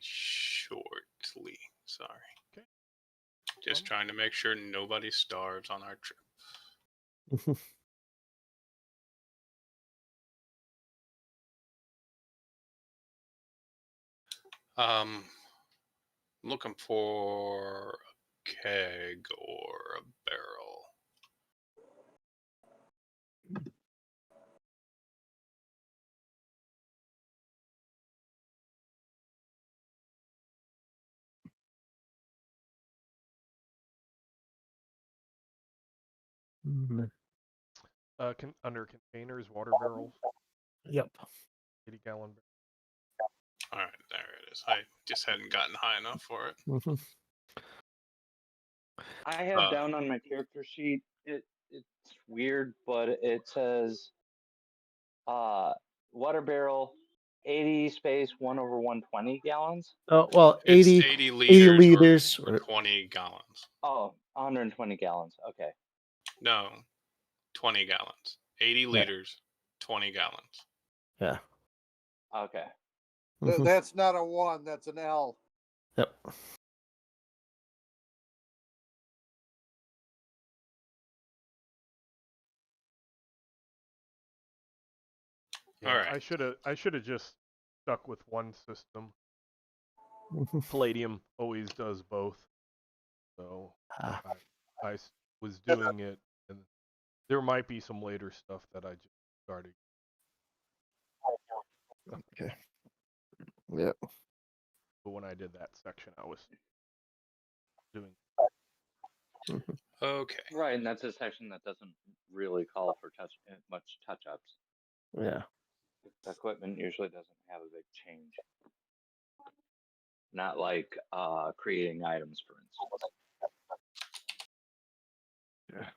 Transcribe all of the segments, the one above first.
shortly. Sorry. Okay. Just trying to make sure nobody starves on our trip. Looking for a keg or a barrel. Under containers, water barrels, Yep. 80-gallon. All right, there it is. I just hadn't gotten high enough for it. I have down on my character sheet. It's weird, but it says water barrel 80 space 1/120 gallons. Oh well, It's 80 liters or 20 gallons. Oh, 120 gallons. Okay. No, 20 gallons. 80 liters, 20 gallons. Yeah. Okay. That's not a 1, that's an L. Yep. All right. I should have just stuck with one system. Palladium always does both. So I was doing it, and there might be some later stuff that I just started. Okay. Yep. But when I did that section, I was doing. Okay. Right, and that's a section that doesn't really call for much touch-ups. Yeah. The equipment usually doesn't have a big change. Not like creating items, for instance. Yeah.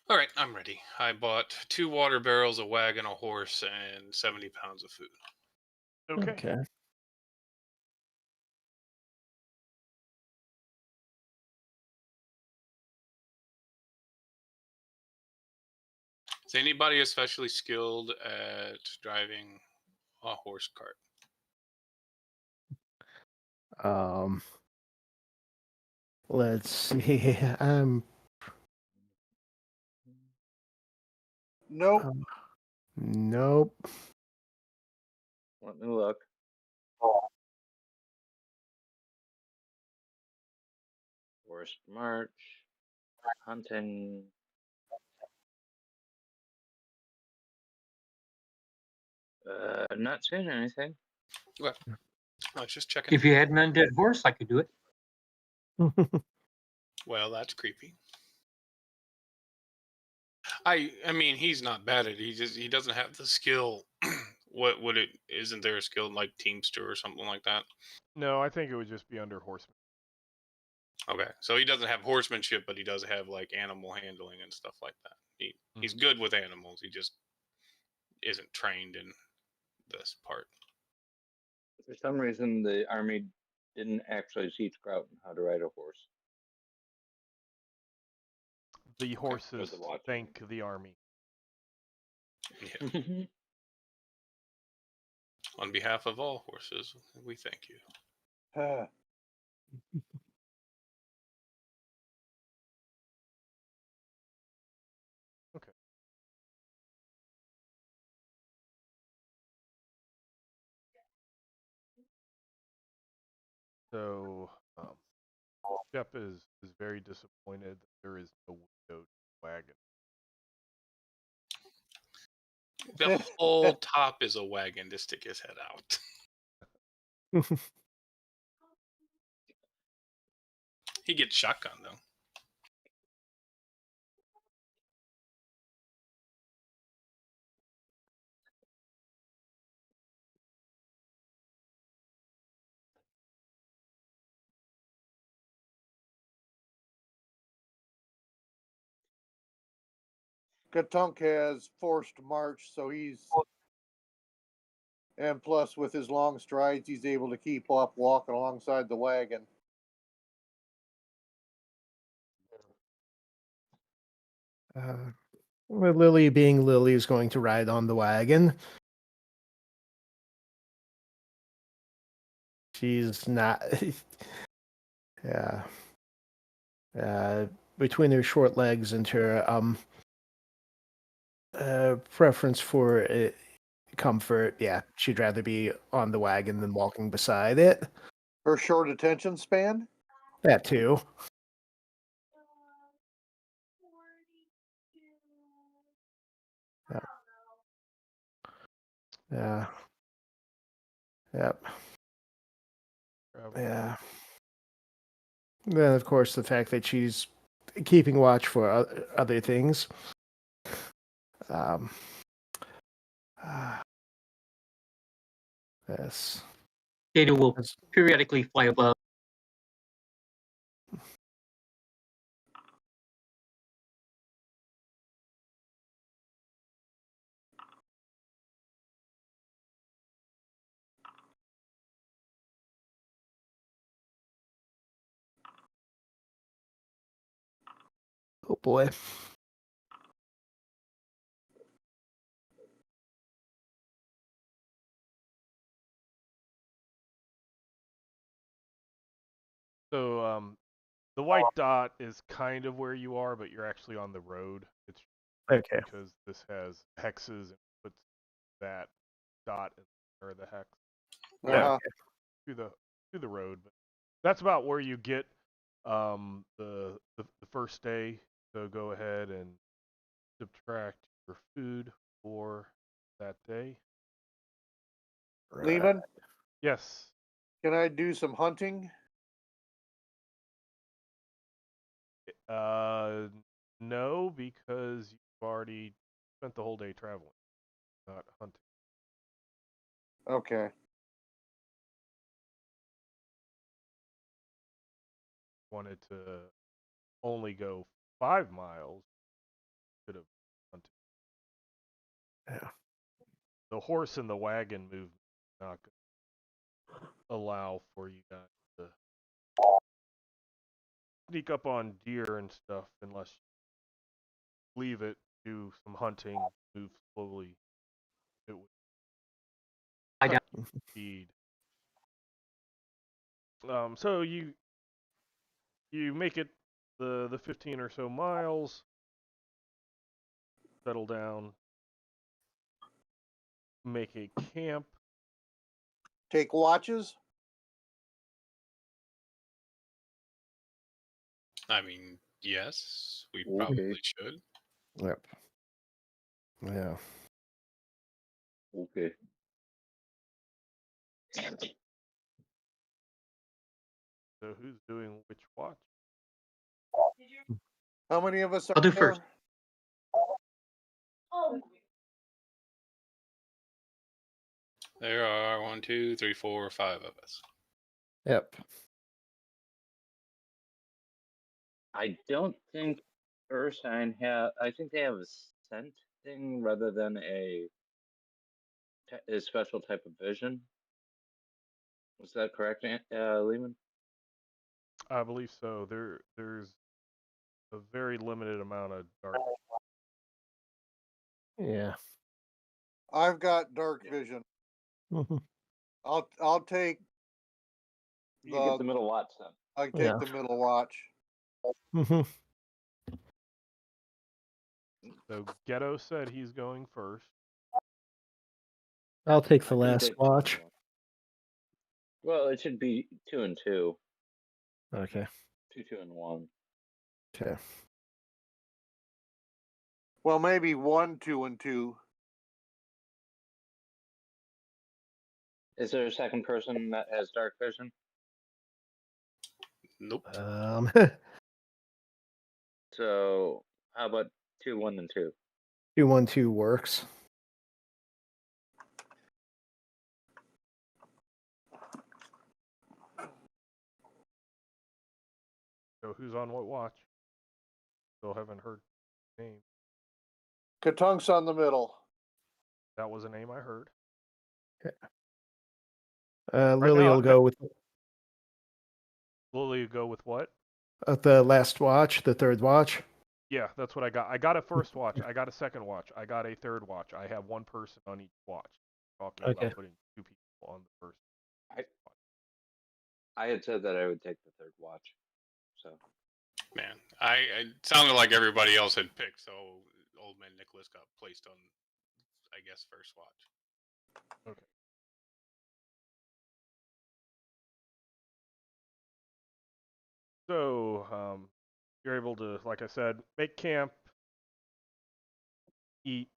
All right, I'm ready. I bought 2 water barrels, a wagon, a horse, and 70 pounds of food. Okay. Is anybody especially skilled at driving a horse cart? Let's see. Nope. Nope. Let me look. Forest march, hunting. Not seeing anything. Well, I was just checking. If you had an undead horse, I could do it. Well, that's creepy. I mean, he's not bad at it. He doesn't have the skill. What would it? Isn't there a skill like Teamster or something like that? No, I think it would just be under horseman. Okay, so he doesn't have horsemanship, but he does have like animal handling and stuff like that. He's good with animals. He just isn't trained in this part. For some reason, the army didn't actually teach Grouton how to ride a horse. The horses thank the army. Yeah. On behalf of all horses, we thank you. Okay. So, Shep is very disappointed that there is no widowed wagon. The whole top is a wagon to stick his head out. He gets shotgun though. Katunk has forced march, so he's, and plus with his long strides, he's able to keep up walking alongside the wagon. Lily, being Lily, is going to ride on the wagon. She's not. Yeah. Between her short legs and her preference for comfort, yeah, she'd rather be on the wagon than walking beside it. Her short attention span? That too. Yeah. Yep. Yeah. Then, of course, the fact that she's keeping watch for other things. Yes. Data will That's- periodically fly above. Oh boy. So the white dot is kind of where you are, but you're actually on the road. It's Okay. because this has hexes and puts that dot or the hex Uh-huh. to the road. But that's about where you get the first day. So go ahead and subtract your food for that day. Lehman, Yes. can I do some hunting? No, because you've already spent the whole day traveling, not hunting. Okay. Wanted to only go 5 miles, could have hunted. Yeah. The horse and the wagon movement is not going to allow for you guys to sneak up on deer and stuff unless you leave it, do some hunting, move slowly. It would I cut speed. So you make it the 15 or so miles, settle down, make a camp. Take watches? I mean, yes, we Okay. probably should. Yep. Yeah. Okay. So who's doing which watch? How many of us are I'll do there? first. There are 1, 2, 3, 4, 5 of us. Yep. I don't think Ursine have. I think they have a scent thing rather than a special type of vision. Was that correct, Lehman? I believe so. There's a very limited amount of dark. Yeah. I've got dark vision. Mhm. I'll take You get the middle watch then. I take Yeah. the middle watch. Mhm. So Ghetto said he's going first. I'll take I the can last take the watch. middle. Well, it should be 2 and 2. Okay. 2, 2, and 1. Okay. Well, maybe 1, 2, and 2. Is there a second person that has dark vision? Nope. So how about 2, 1, and 2? 2, 1, 2 works. So who's on what watch? Still haven't heard the name. Katunk's on the middle. That was a name I heard. Lily now, will go with Lily go with what? the last watch, the third watch. Yeah, that's what I got. I got a first watch. I got a second watch. I got a third watch. I have one person on each watch. Talking Okay. about putting 2 people on the first. I had said that I would take the third watch. So Man, it sounded like everybody else had picked, so Old Man Nicholas got placed on, I guess, first watch. Okay. So, you're able to, like I said, make camp, eat,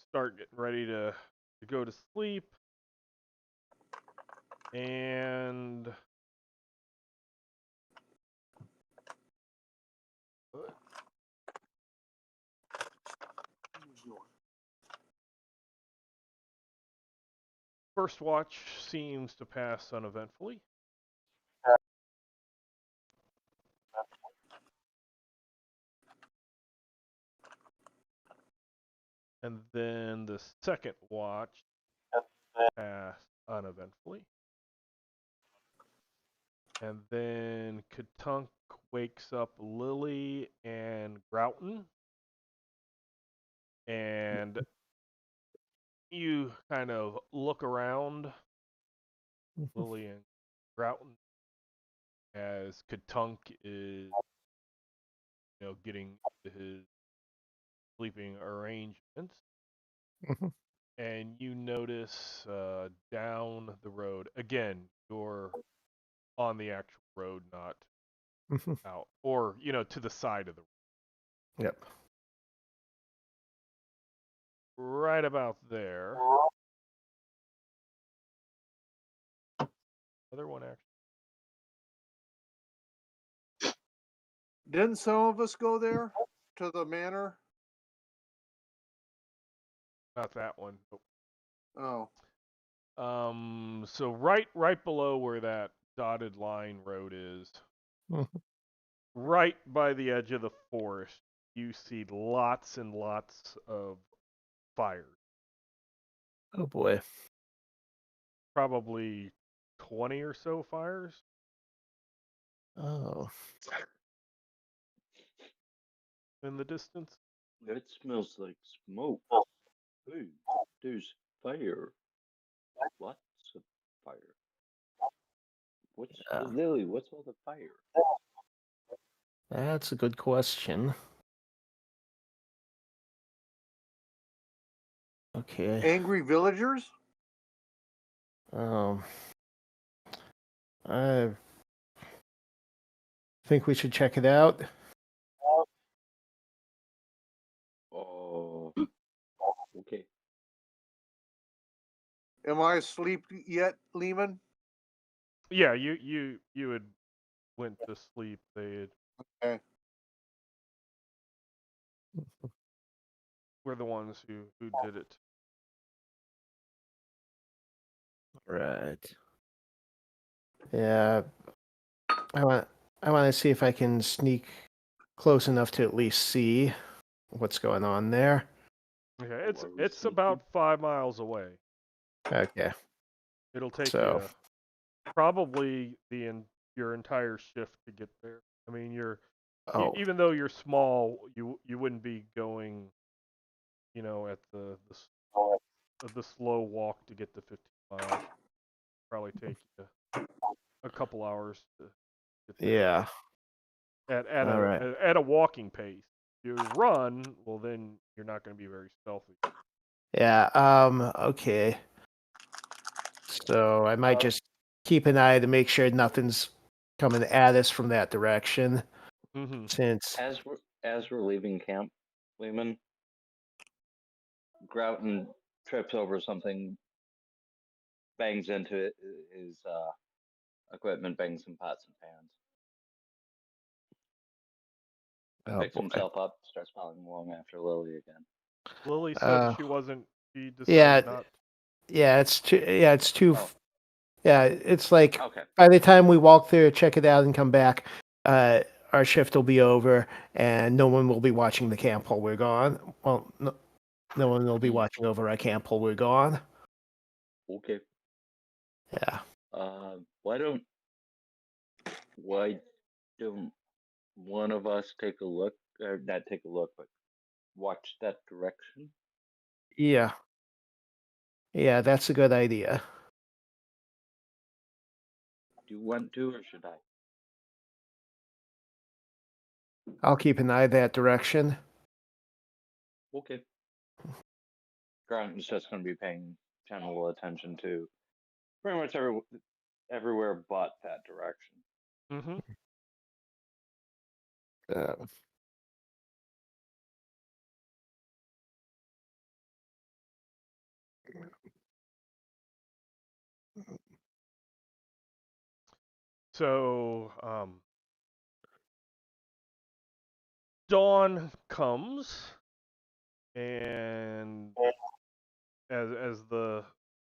start getting ready to go to sleep, and first watch seems to pass uneventfully. And then the second watch passed uneventfully. And then Katunk wakes up Lily and Grouton. And you kind of look around, Lily and Grouton, as Katunk is, getting to his sleeping arrangements. Mhm. And you notice down the road, again, you're on the actual road, not Mhm. out, or, to the side of the road. Yep. Right about there. Other one actually. Didn't some of us go there to the manor? Not that one. Oh, So right below where that dotted line road is, Mhm. right by the edge of the forest, you see lots and lots of fires. Oh boy. Probably 20 or so fires Oh. in the distance. it smells like smoke. Hey, there's fire. Lots of fire. Yeah. Lily? What's all the fire? That's a good question. Okay. angry villagers? I think we should check it out. Oh, okay. Am I asleep yet, Lehman? Yeah, you had went to sleep. They Okay. were the ones who did it. Right. Yeah. I want to see if I can sneak close enough to at least see what's going on there. Okay, Are we it's sneaky? about 5 miles away. Okay. It'll take So, you probably your entire shift to get there. I mean, oh, even though you're small, you wouldn't be going, at the slow walk to get to 15 miles. Probably take you a couple hours to get there. yeah. All right. At a walking pace. If you run, well, then you're not going to be very stealthy. Yeah. Okay. So I might just keep an eye to make sure nothing's coming at us from that direction. Mm-hmm. Since As we're leaving camp, Lehman, Grouton trips over something, bangs into it, his equipment, bangs some pots and pans. oh Picks boy. himself up, starts following along after Lily again. Lily said she wasn't. She decided Yeah. not. Yeah. It's too. Yeah. It's too. Oh. Yeah. It's like Okay. by the time we walk there, check it out, and come back, our shift will be over, and no one will be watching the camp while we're gone. Well, no one will be watching over our camp while we're gone. Okay. Yeah. Why Don't one of us take a look, or not take a look, but watch that direction? Yeah. Yeah, that's a good idea. Do you want to, or should I? I'll keep an eye that direction. Okay. Grant is just going to be paying general attention to pretty much everywhere but that direction. Mm-hmm. Uh, So, dawn comes, and as the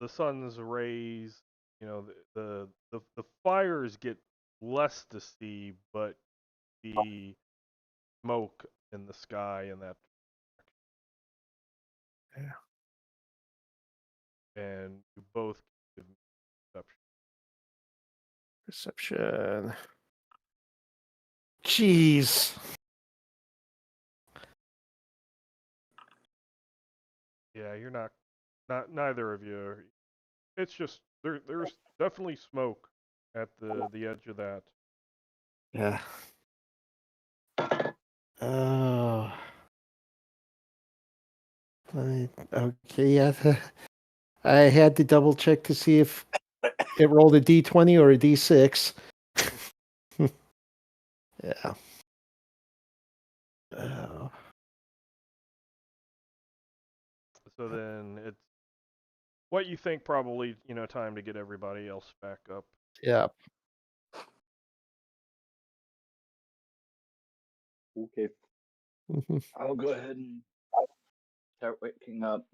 sun's rays, you know, the fires get less to see, but the smoke in the sky in that, and you both give me perception. Perception. Jeez. Yeah, you're not neither of you are. It's just there's definitely smoke at the edge of that. Yeah. Oh. Okay, yeah. I had to double check to see if it rolled a d20 or a d6. Yeah. Oh. So then it's what you think probably, you know, time to get everybody else back up. Yeah. Okay. Mhm. I'll go ahead and start waking up.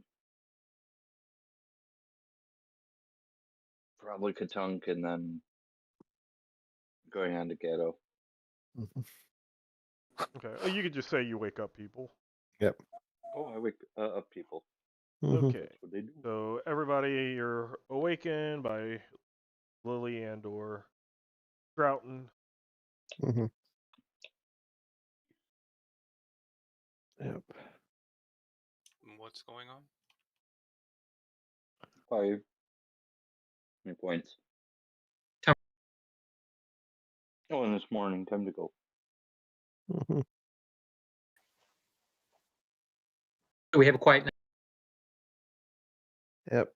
Probably Katunk and then going on to Ghetto. Mhm. Okay. Oh, you could just say you wake up people. Yep. Oh, I wake up people. Mhm. Okay. That's what they do. So everybody, you're awakened by Lily and or Grouton. Mhm. Yep. What's going on? 5 points. Time. Oh, and this morning, time to go. Mhm. Do we have a quiet night? Yep.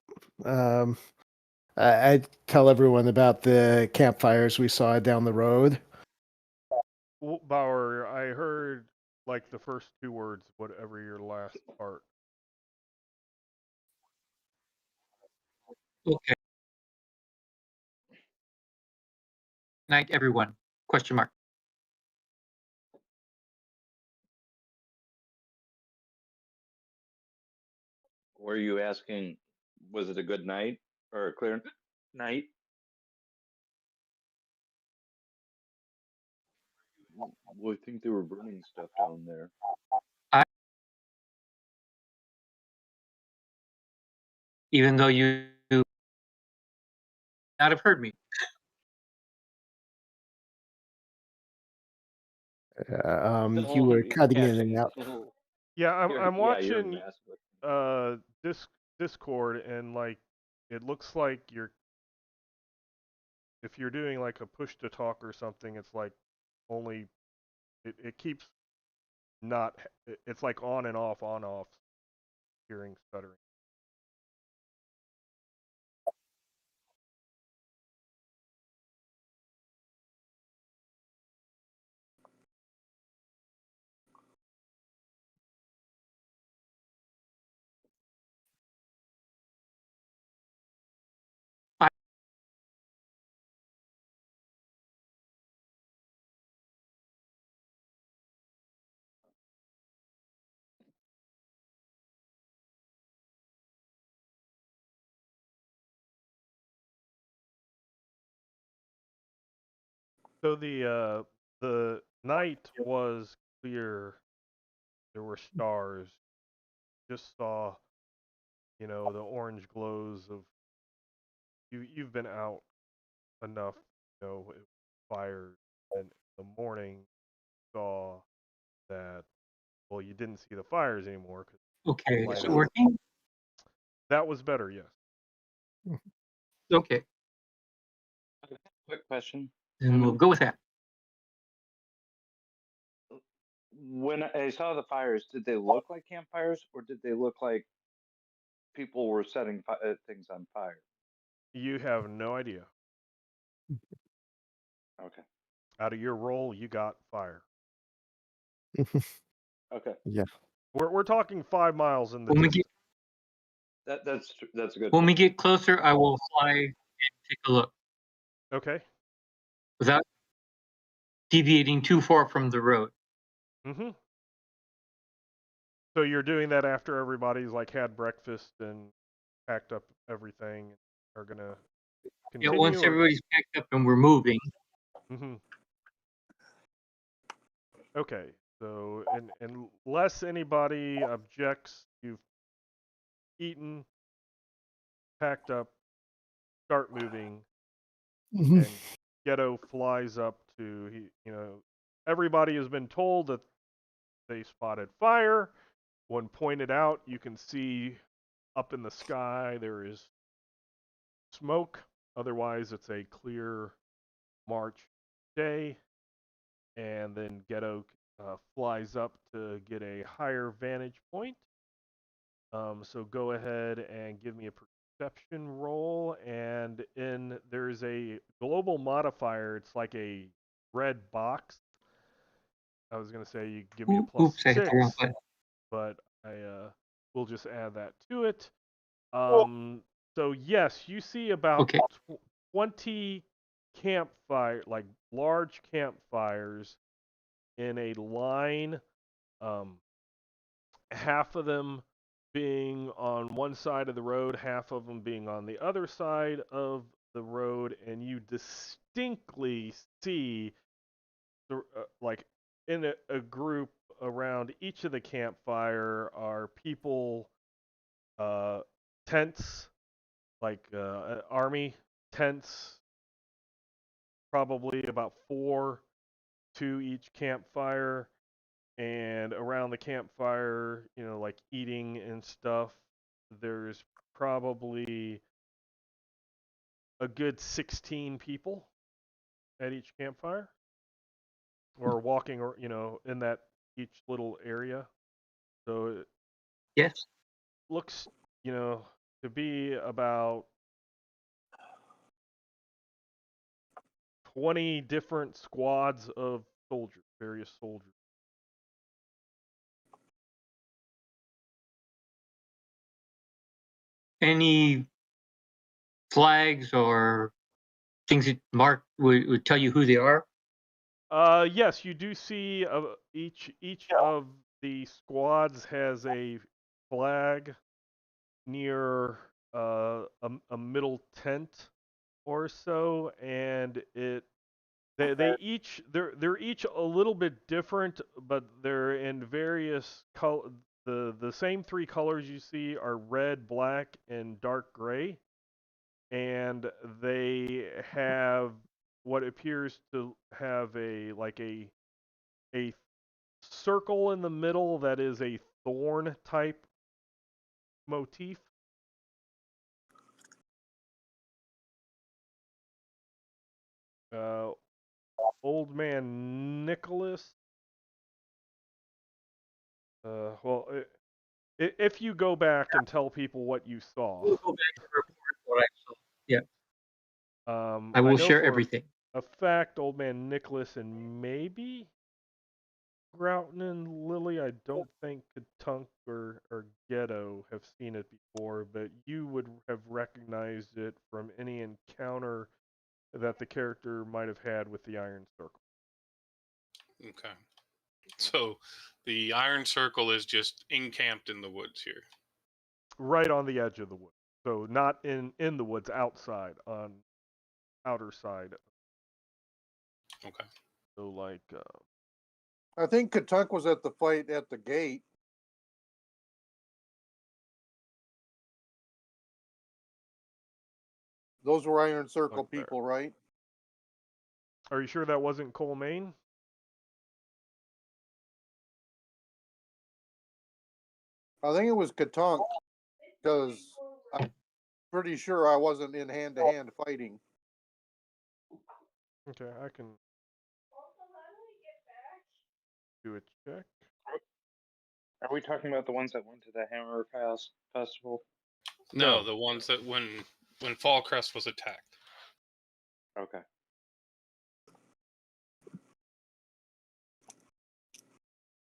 I tell everyone about the campfires we saw down the road. Bauer, I heard like the first two words, whatever your last part. Okay. Night, everyone. Question mark. Were you asking, was it a good night or a clear night? Well, I think they were burning stuff down there. Even though you not have heard me. You were cutting in and out. Yeah, I'm You're watching massive. Discord, and like it looks like if you're doing like a push to talk or something, it's like only it keeps not it's like on and off hearing stuttering. So the night was clear. There were stars. Just saw, you know, the orange glows of you've been out enough, you know, with fires and the morning, saw that, well, you didn't see the fires anymore. 'Cause Okay, light is it out. working? That was better, yes. Okay, Quick question. then we'll go with that. When I saw the fires, did they look like campfires or did they look like people were setting things on fire? You have no idea. Okay. Out of your roll, you got fire. Okay. Yeah. We're talking 5 miles in the When we distance. get That's a good. when we get closer, I will fly and take a look Okay. without deviating too far from the road. Mm-hmm. So you're doing that after everybody's like had breakfast and packed up everything, and are gonna Yeah, continue. once everybody's packed up and we're moving. Mm-hmm. Okay. So unless anybody objects, you've eaten, packed up, start moving, Mhm. and Ghetto flies up to everybody has been told that they spotted fire. When pointed out, you can see up in the sky there is smoke. Otherwise, it's a clear March day. And then Ghetto flies up to get a higher vantage point. So go ahead and give me a perception roll. And there's a global modifier. It's like a red box. I was gonna say you give me a plus Oops, I hit the wrong 6, button. but I will just add that to it. So yes, you see about Okay. 20 campfire, like large campfires in a line. Half of them being on one side of the road, half of them being on the other side of the road, and you distinctly see like in a group around each of the campfire are people, tents, like army tents, probably about 4 to each campfire, and around the campfire, like eating and stuff, there's probably a good 16 people at each campfire, or walking, or in that each little area. So it Yes. looks, to be about 20 different squads of soldiers, various soldiers. Any flags or things that Mark would tell you who they are? Yes, you do see each of the squads has a flag near a middle tent or so, and they're each a little bit different, but they're in various color. The same 3 colors you see are red, black, and dark gray, and they have what appears to have a circle in the middle that is a thorn type motif. Old man Nicholas. Well, if you go back and tell people what you saw, We'll go back and report what I saw. Yeah, I I will know share for everything. a fact, old man Nicholas and maybe Grouton and Lily, I don't think Katunk or Ghetto have seen it before, but you would have recognized it from any encounter that the character might have had with the Iron Circle. Okay. So the Iron Circle is just encamped in the woods here. Right on the edge of the woods. So not in the woods, outside, on outer side. Okay. So like I think Katuk was at the fight at the gate. Those were Iron Circle Like there. people, right? Are you sure that wasn't Cole Main? I think it was Katunk, because I'm pretty sure I wasn't in hand-to-hand fighting. Okay, I can do a check. Are we talking about the ones that went to the Hammer Pass Festival? No, No. the ones that when Fallcrest was attacked. Okay.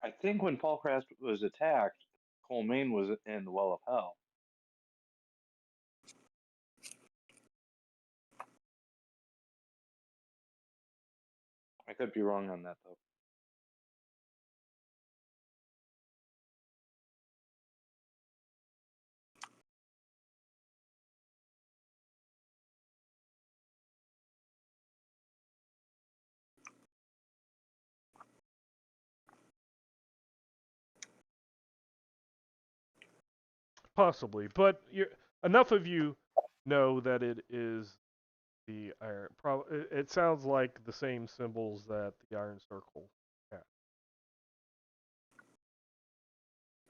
I think when Fallcrest was attacked, Colmaine was in the Well of Hell. I could be wrong on that, though. Possibly, but enough of you know that it is the iron. It sounds like the same symbols that the Iron Circle had.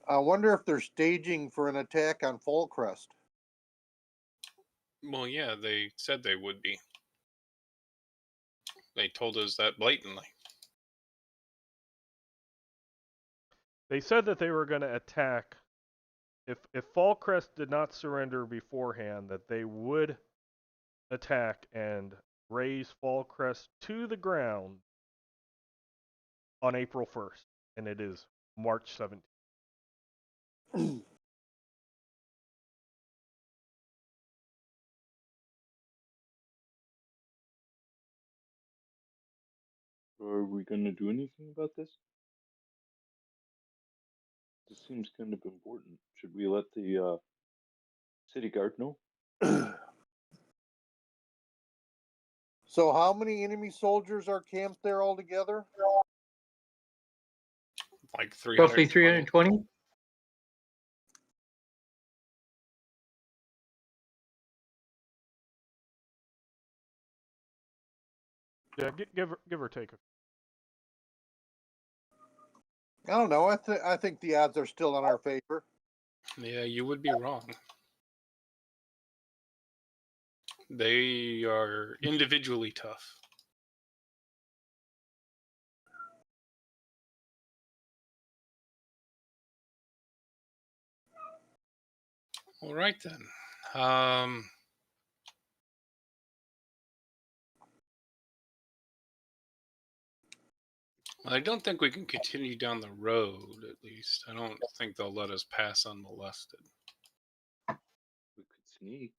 I wonder if they're staging for an attack on Fallcrest. Well, yeah, they said they would be. They told us that blatantly. They said that they were going to attack. If Fallcrest did not surrender beforehand, that they would attack and raise Fallcrest to the ground on April 1st, and it is March 17th. Are we going to do anything about this? This seems kind of important. Should we let the city guard know? So how many enemy soldiers are camped there altogether? Like Roughly 320. 320. Yeah, give or take. I don't know. I think the odds are still in our favor. Yeah, you would be wrong. They are individually tough. All right then. I don't think we can continue down the road, at least. I don't think they'll let us pass unmolested. We could sneak.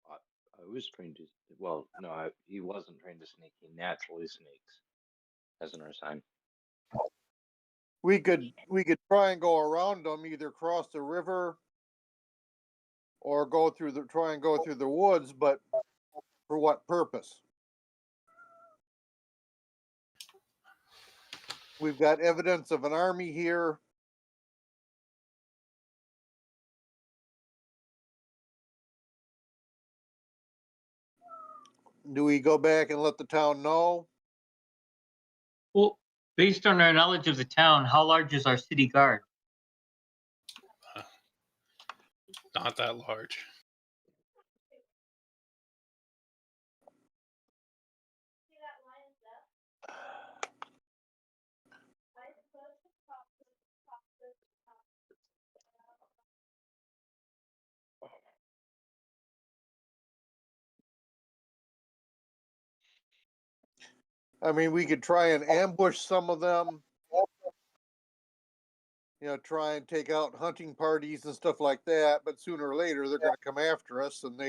I was trained to. Well, no, he wasn't trained to sneak. He naturally sneaks, as an sign. We could try and go around them, either cross the river or try and go through the woods, but for what purpose? We've got evidence of an army here. Do we go back and let the town know? Well, based on our knowledge of the town, how large is our city guard? Not that large. I mean, we could try and ambush some of them. Try and take out hunting parties and stuff like that. But sooner or later, they're going to come after us, and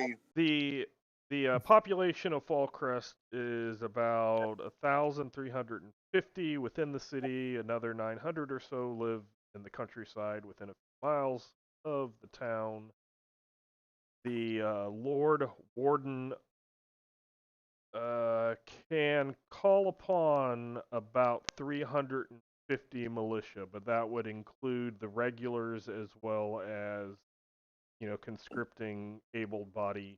The population of Fallcrest is about 1,350 within the city. Another 900 or so live in the countryside within a few miles of the town. The Lord Warden can call upon about 350 militia, but that would include the regulars as well as, conscripting able-bodied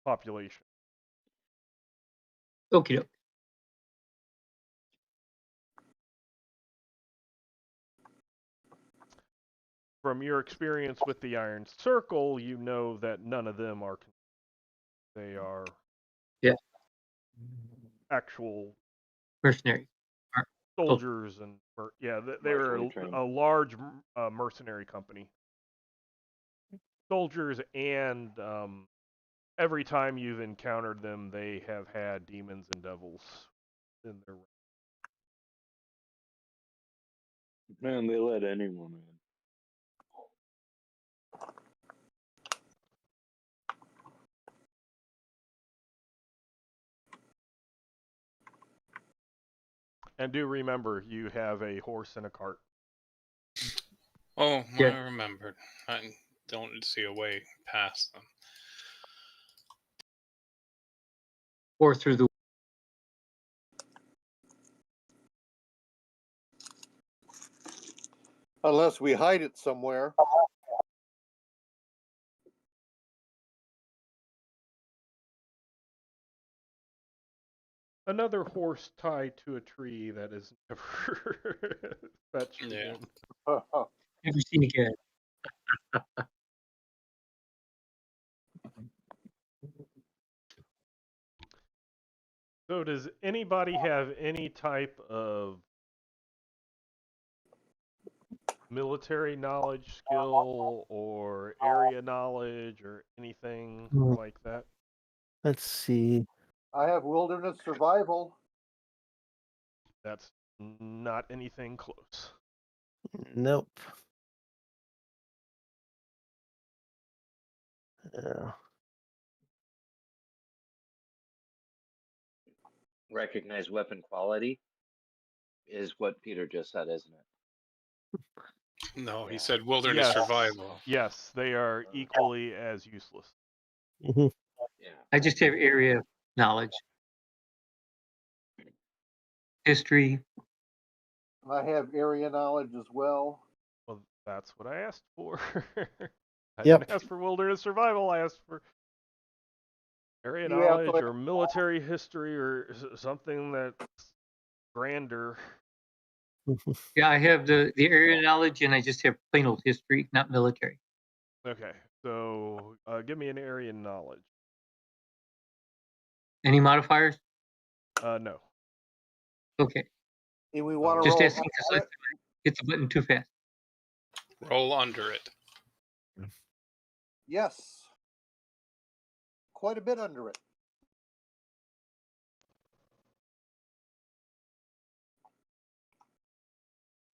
population. Okay. from your experience with the Iron Circle, you know that none of them are. They are. Yeah. Actual Mercenary. soldiers and they're Martially trained. a large mercenary company. Soldiers and every time you've encountered them, they have had demons and devils in their ranks. Man, they let anyone in. And do remember, you have a horse and a cart. Oh, Yeah. I remembered. I don't see a way past them. Or through the Unless we hide it somewhere. Another horse tied to a tree that is never fetched Yeah. again. never seen again. So does anybody have any type of military knowledge, skill, or area knowledge, or anything like that? Let's see. I have wilderness survival. That's not anything close. Nope. Yeah. Recognize weapon quality is what Peter just said, isn't it? No, he Yeah. said wilderness Yes. survival. Yes, they are equally as useless. Hmm. Yeah. I just have area knowledge. History. I have area knowledge as well. Well, that's what I asked for. I Yep. didn't ask for wilderness survival. I asked for area You have knowledge to- or military history or something that's grander. Yeah, I have the area knowledge, and I just have plain old history, not military. Okay, so give me an area knowledge. Any modifiers? No. Okay. Do we want to Just roll asking because I under it? hit the button too fast. Roll under it. Yes. Quite a bit under it.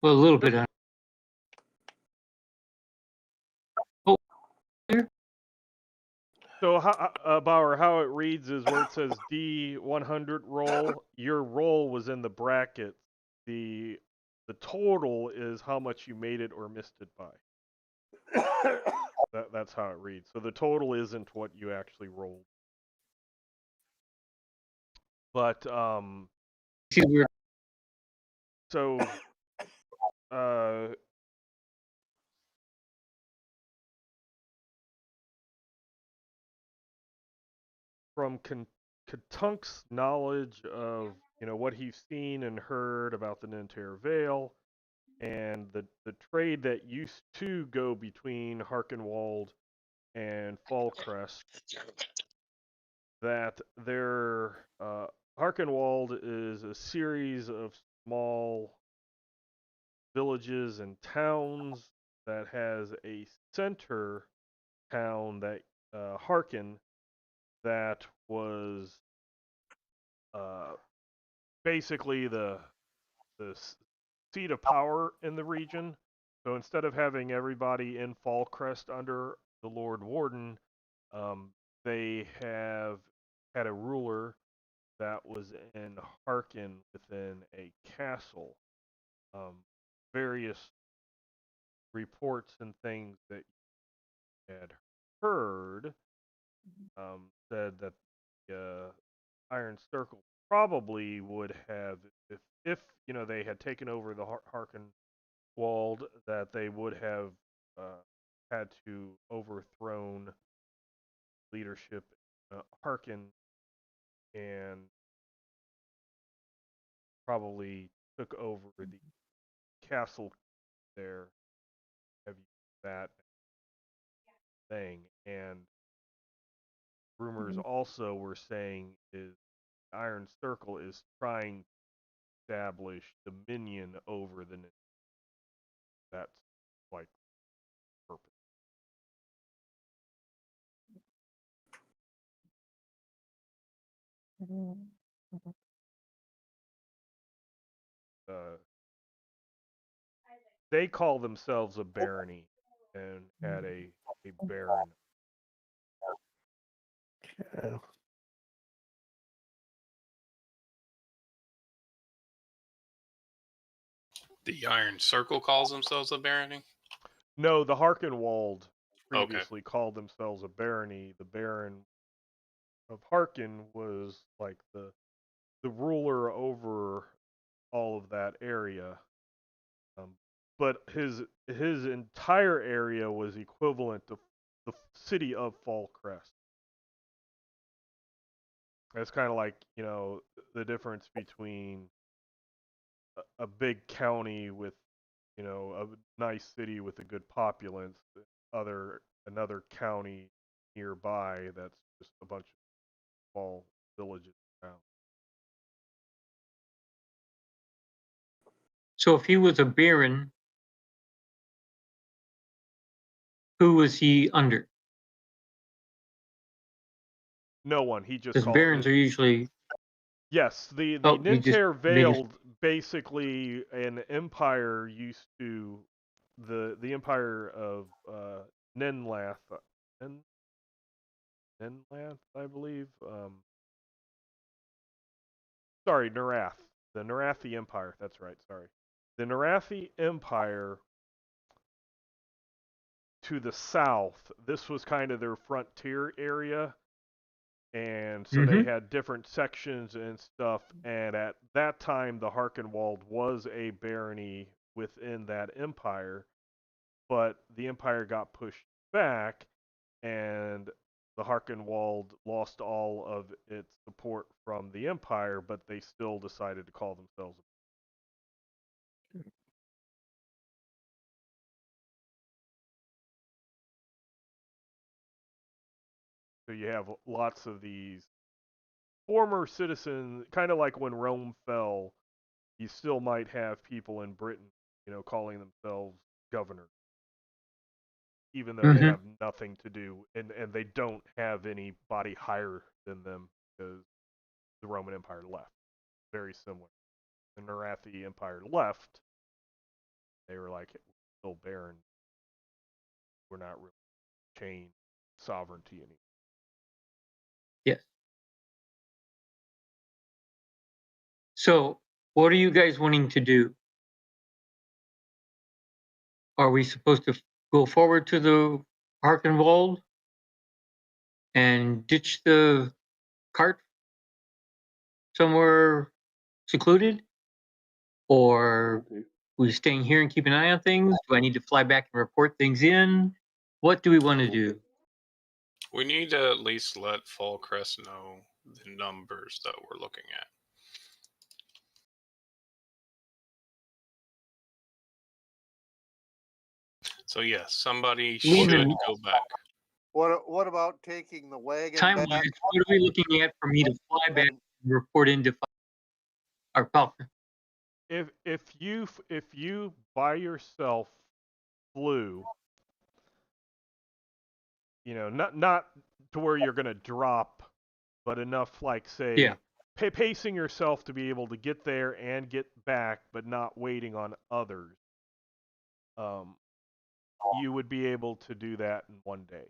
Well, a little bit on. So, Bauer, how it reads is where it says D100 roll. Your roll was in the bracket. The total is how much you made it or missed it by. That's how it reads. So the total isn't what you actually rolled. But See the word. so from Katunk's knowledge of what he's seen and heard about the Nentir Vale and the trade that used to go between Harkenwald and Fallcrest, that their Harkenwald is a series of small villages and towns that has a center town that Harken that was basically the seat of power in the region. So instead of having everybody in Fallcrest under the Lord Warden, they have had a ruler that was in Harken within a castle. Various reports and things that you had heard said that the Iron Circle probably would have, if they had taken over the Harkenwald, that they would have had to overthrown leadership Harken and probably took over the castle there. Have you that thing. And rumors also were saying is Iron Circle is trying to establish dominion over the Nentir. That's like purpose. They call themselves a barony and had a baron. The Iron Circle calls themselves a barony? No, the Harkenwald Okay. previously called themselves a barony. The Baron of Harken was like the ruler over all of that area. But his entire area was equivalent to the city of Fallcrest. It's kind of like, you know, the difference between a big county with, you know, a nice city with a good populace, another county nearby that's just a bunch of small villages around. So if he was a baron, who was he under? No one. He just Because called barons it. are usually Yes, the Oh, you just Nentir made us- Veiled, basically an empire used to the empire of Nenlath, Nenlath, I believe. Sorry, Narath. The Narathi Empire. That's right. Sorry, the Narathi Empire to the south. This was kind of their frontier area. And so they had different sections and stuff. And at that time, the Harkenwald was a barony within that empire. But the empire got pushed back, and the Harkenwald lost all of its support from the empire, but they still decided to call themselves. So you have lots of these former citizens, kind of like when Rome fell, you still might have people in Britain, you know, calling themselves governors, even though they have nothing to do, and they don't have anybody higher than them because the Roman Empire left. Very similar. The Narathi Empire left. They were like, we're still barren. We're not really chained sovereignty anymore. Yes. So, what are you guys wanting to do? Are we supposed to go forward to the Harkenwald and ditch the cart somewhere secluded? Or we staying here and keep an eye on things? Do I need to fly back and report things in? What do we want to do? We need to at least let Fallcrest know the numbers that we're looking at. So yes, somebody should go back. What about taking the wagon Time back? wise, what are we looking at for me to fly back and report into our Falcon? If you by yourself flew, you know, not to where you're gonna drop, but enough, like, say, pacing yourself to be able to get there and get back, but not waiting on others. You would be able to do that in one day.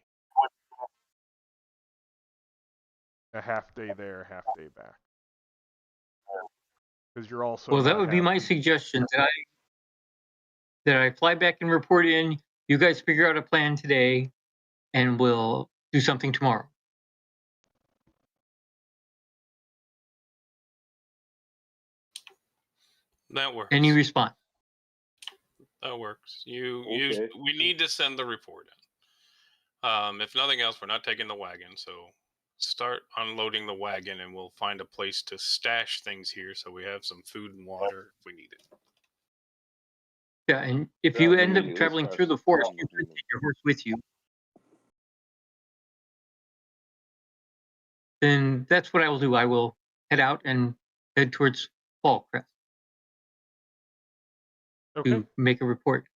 A half day there, half day back. Because you're also Well, that would be my suggestion, that I fly back and report in. You guys figure out a plan today, and we'll do something tomorrow. That works. Any response? That works. We need to send the report in. If nothing else, we're not taking the wagon, so start unloading the wagon, and we'll find a place to stash things here so we have some food and water if we need it. Yeah, and if Yeah, you and end up immediately traveling starts through the forest, you rumbling. could take your horse with you. Then that's what I will do. I will head out and head towards Fallcrest Okay. to make a report.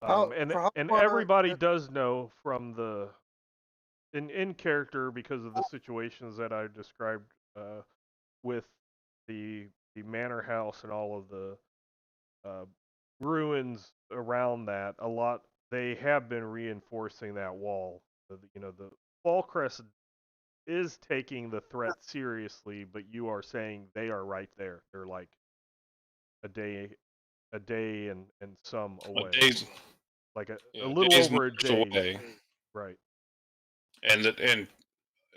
How And for how and far? everybody does know from the in character because of the situations that I described with the manor house and all of the ruins around that. A lot they have been reinforcing that wall. The Fallcrest is taking the threat seriously, but you are saying they are right there. They're like a day and some away. A day's, Like a yeah, little day's over a march day. away. Right. And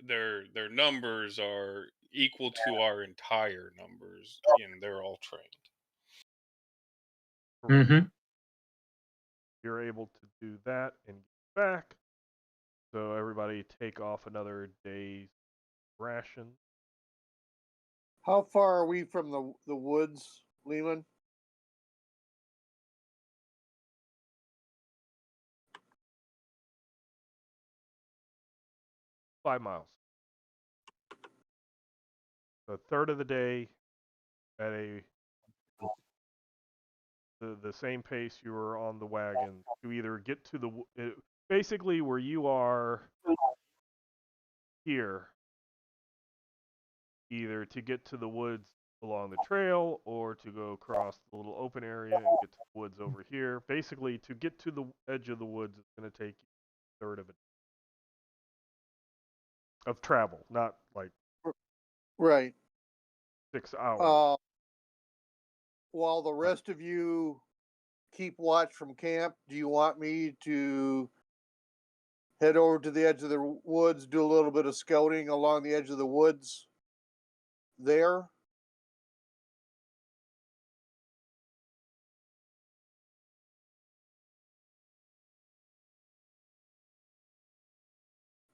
their numbers are equal to our entire numbers, and they're all trained. Mm-hmm. You're able to do that and get back. So everybody take off another day's ration. How far are we from the woods, Lehman? $5 miles. A third of the day at the same pace you were on the wagon to either get to basically where you are here, either to get to the woods along the trail or to go across the little open area and get to the woods over here. Basically, to get to the edge of the woods, it's going to take you a third of travel, not like Right. 6 hours. While the rest of you keep watch from camp, do you want me to head over to the edge of the woods, do a little bit of scouting along the edge of the woods there?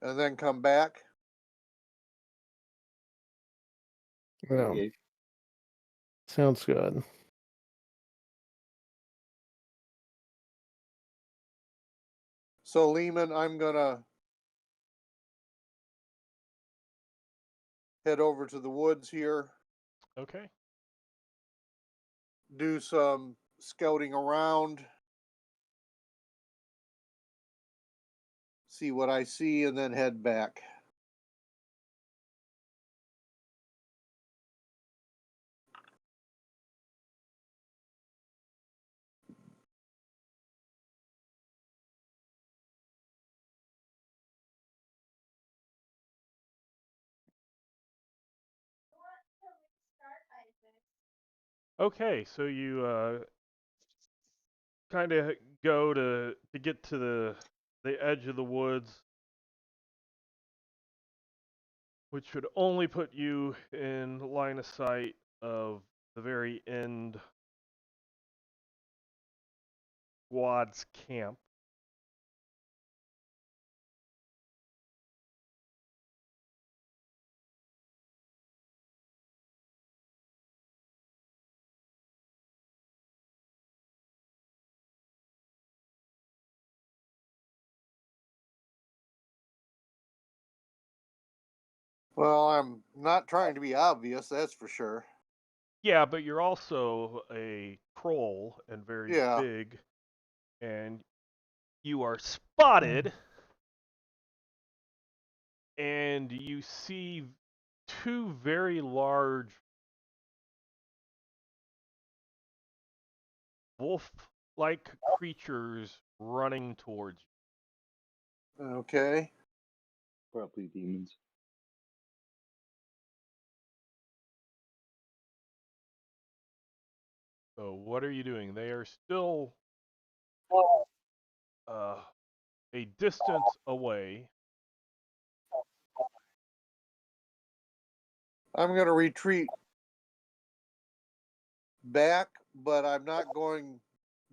And then come back? Well, sounds good. So, Lehman, I'm going to head over to the woods here, Okay. do some scouting around, see what I see, and then head back. Okay, so you kind of go to get to the edge of the woods, which should only put you in line of sight of the very end squad's camp. Well, I'm not trying to be obvious, that's for sure. Yeah, but you're also a troll and very big, and you are spotted, and you see two very large wolf-like creatures running towards you. Okay. Probably demons. So what are you doing? They are still a distance away. I'm going to retreat back, but I'm not going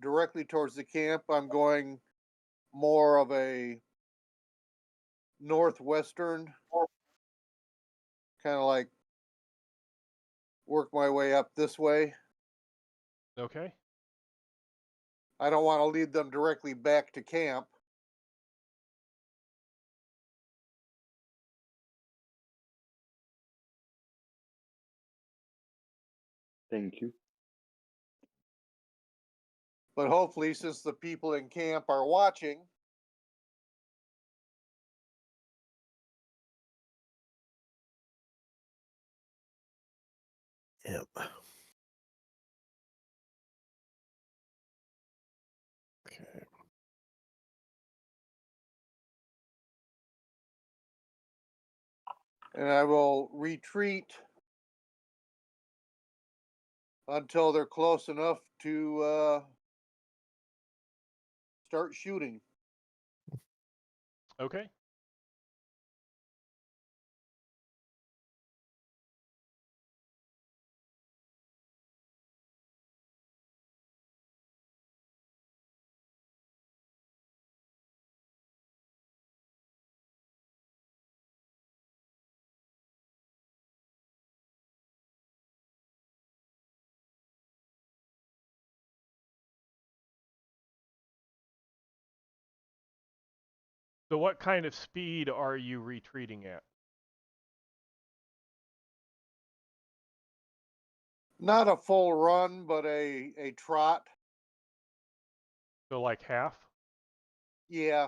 directly towards the camp. I'm going more of a northwestern, kind of like work my way up this way. Okay. I don't want to lead them directly back to camp. Thank you. But hopefully, since the people in camp are watching, Yep. and I will retreat until they're close enough to start shooting. Okay. So what kind of speed are you retreating at? Not a full run, but a trot. So like half? Yeah.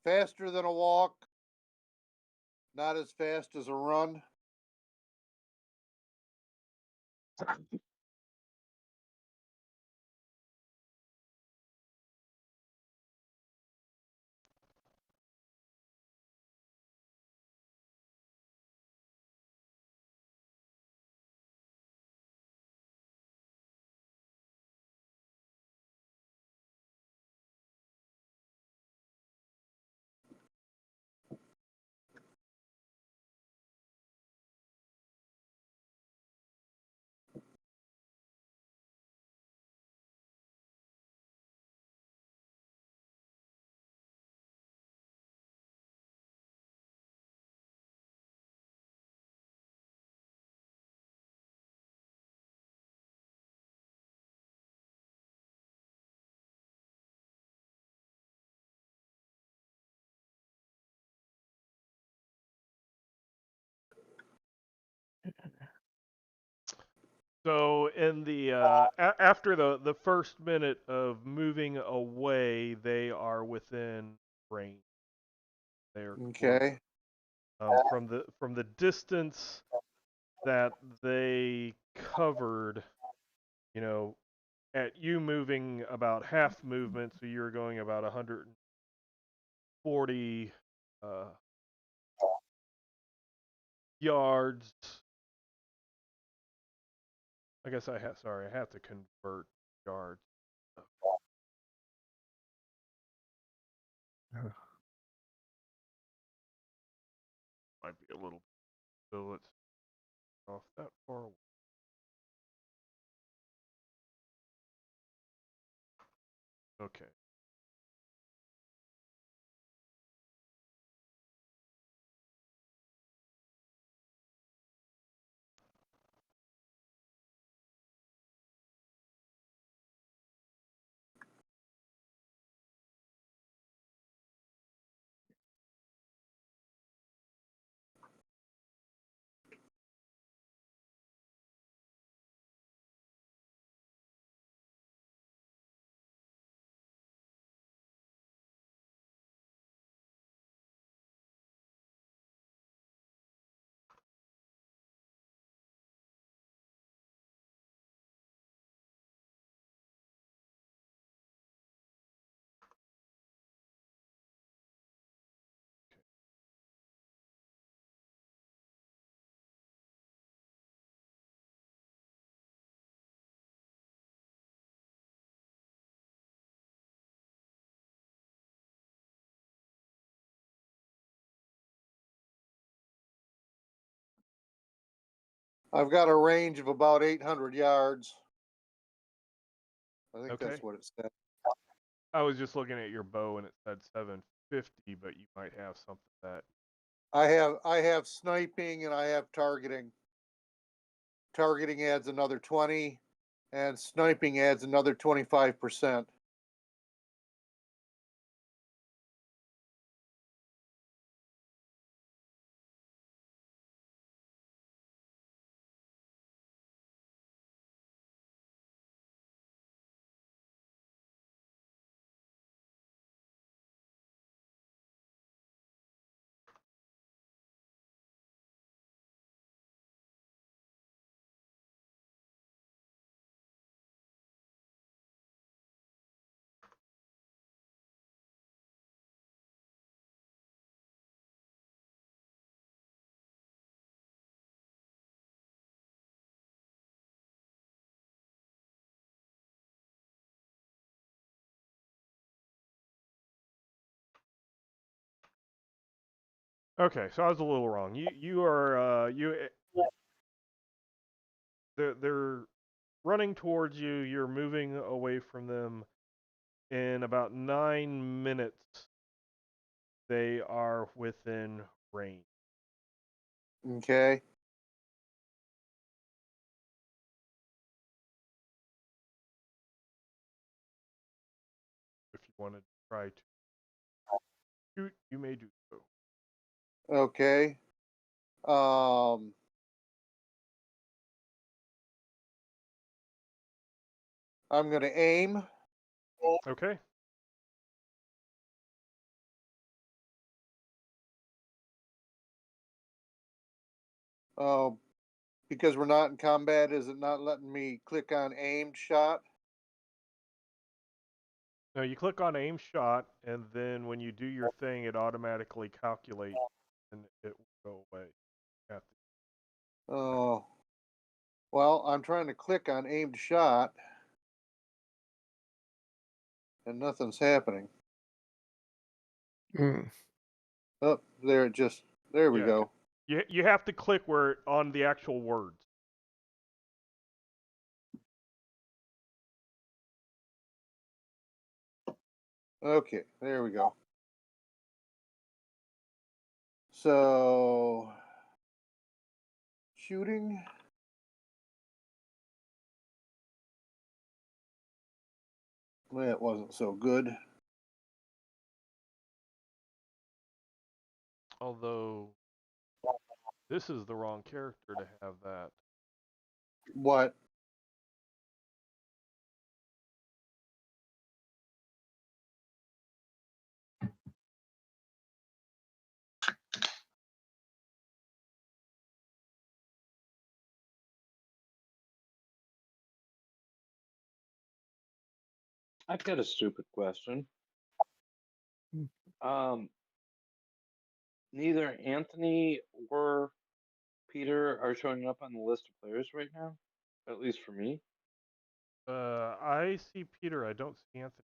Faster than a walk, not as fast as a run. So in the after the first minute of moving away, they are within range. They are close. Okay. From the distance that they covered, you know, at you moving about half movement, so you're going about 140 yards. I guess I have to convert yards. Might be a little. So let's off that far away. Okay. I've got a range of about 800 yards. I think Okay. that's what it said. I was just looking at your bow and it said 750, but you might have something that I have sniping and I have targeting. targeting adds another 20, and sniping adds another 25%. Okay, so I was a little wrong. You are they're running towards you. You're moving away from them. In about 9 minutes, they are within range. Okay. If you want to try to shoot, you may do so. Okay. I'm going to aim. Okay. Because we're not in combat, is it not letting me click on aimed shot? No, you click on aim shot, and then when you do your thing, it automatically calculates, and it will go away. Oh. Well, I'm trying to click on aimed shot, and nothing's happening. Mm. Oh, there we Yeah. go. You have to click where on the actual words. Okay, there we go. So, shooting. Well, it wasn't so good. Although this is the wrong character to have that. What? I've got a stupid question. Neither Anthony or Peter are showing up on the list of players right now, at least for me. I see Peter. I don't see Anthony.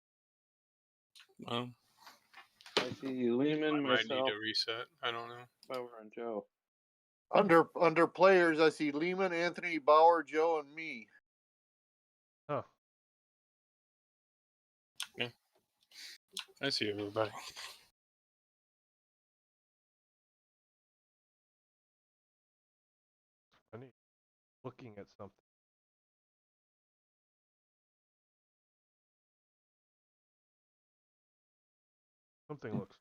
I see Lehman, Might need myself, to reset. I don't know. Bauer, and Joe. Under players, I see Lehman, Anthony, Bauer, Joe, and me. Huh. Yeah. I see everybody. Funny. Looking at something. Something looks.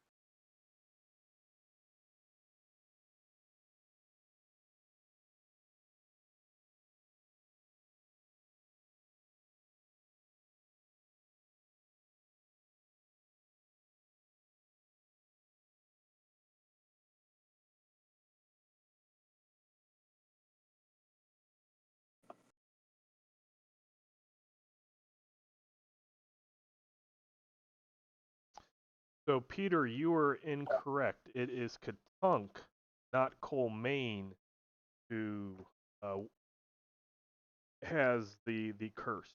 So, Peter, you are incorrect. It is Katunk, not Colmaine, who has the curse.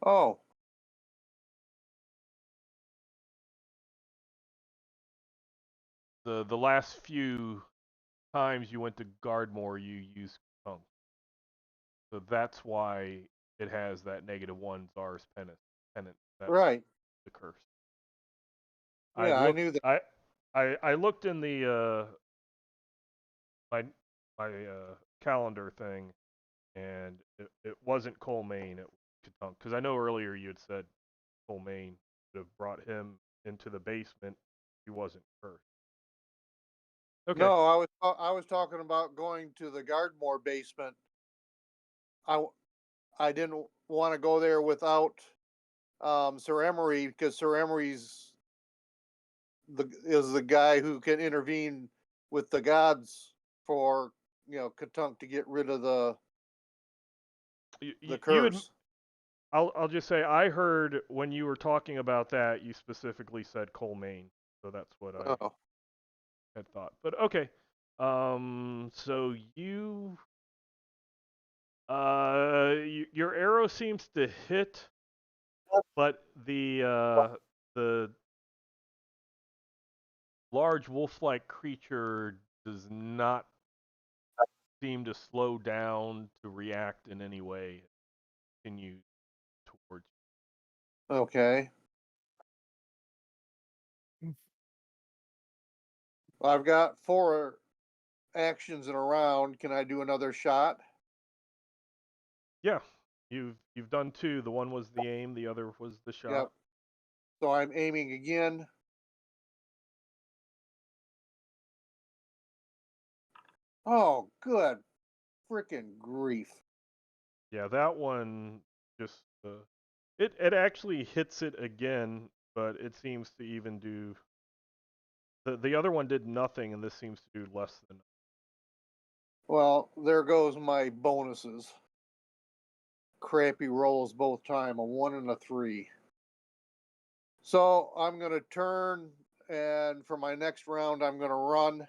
Oh. The last few times you went to Guardmore, you used Katunk. So that's why it has that -1 Czar's pennant. That's Right. the curse. Yeah, I knew that. I looked in the my calendar thing, and it wasn't Colmaine. It was Katunk. Because I know earlier you had said Colmaine would have brought him into the basement. He wasn't first. Okay. No, I was talking about going to the Gardmore basement. I didn't want to go there without Sir Emery, because Sir Emery's is the guy who can intervene with the gods for Katunk to get rid of the curse. I'll just say I heard when you were talking about that, you specifically said Colmaine, so that's what I had thought. But okay, so your arrow seems to hit, but the large wolf-like creature does not seem to slow down to react in any way. Continue towards. Okay. I've got 4 actions in a round. Can I do another shot? Yeah, you've done 2. The one was the aim, the other was the shot. Yep. So I'm aiming again. Oh, good freaking grief. Yeah, that one just it actually hits it again, but it seems to even do the other one did nothing, and this seems to do less than. Well, there goes my bonuses. Crappy rolls both time, a 1 and a 3. So I'm gonna turn, and for my next round, I'm gonna run.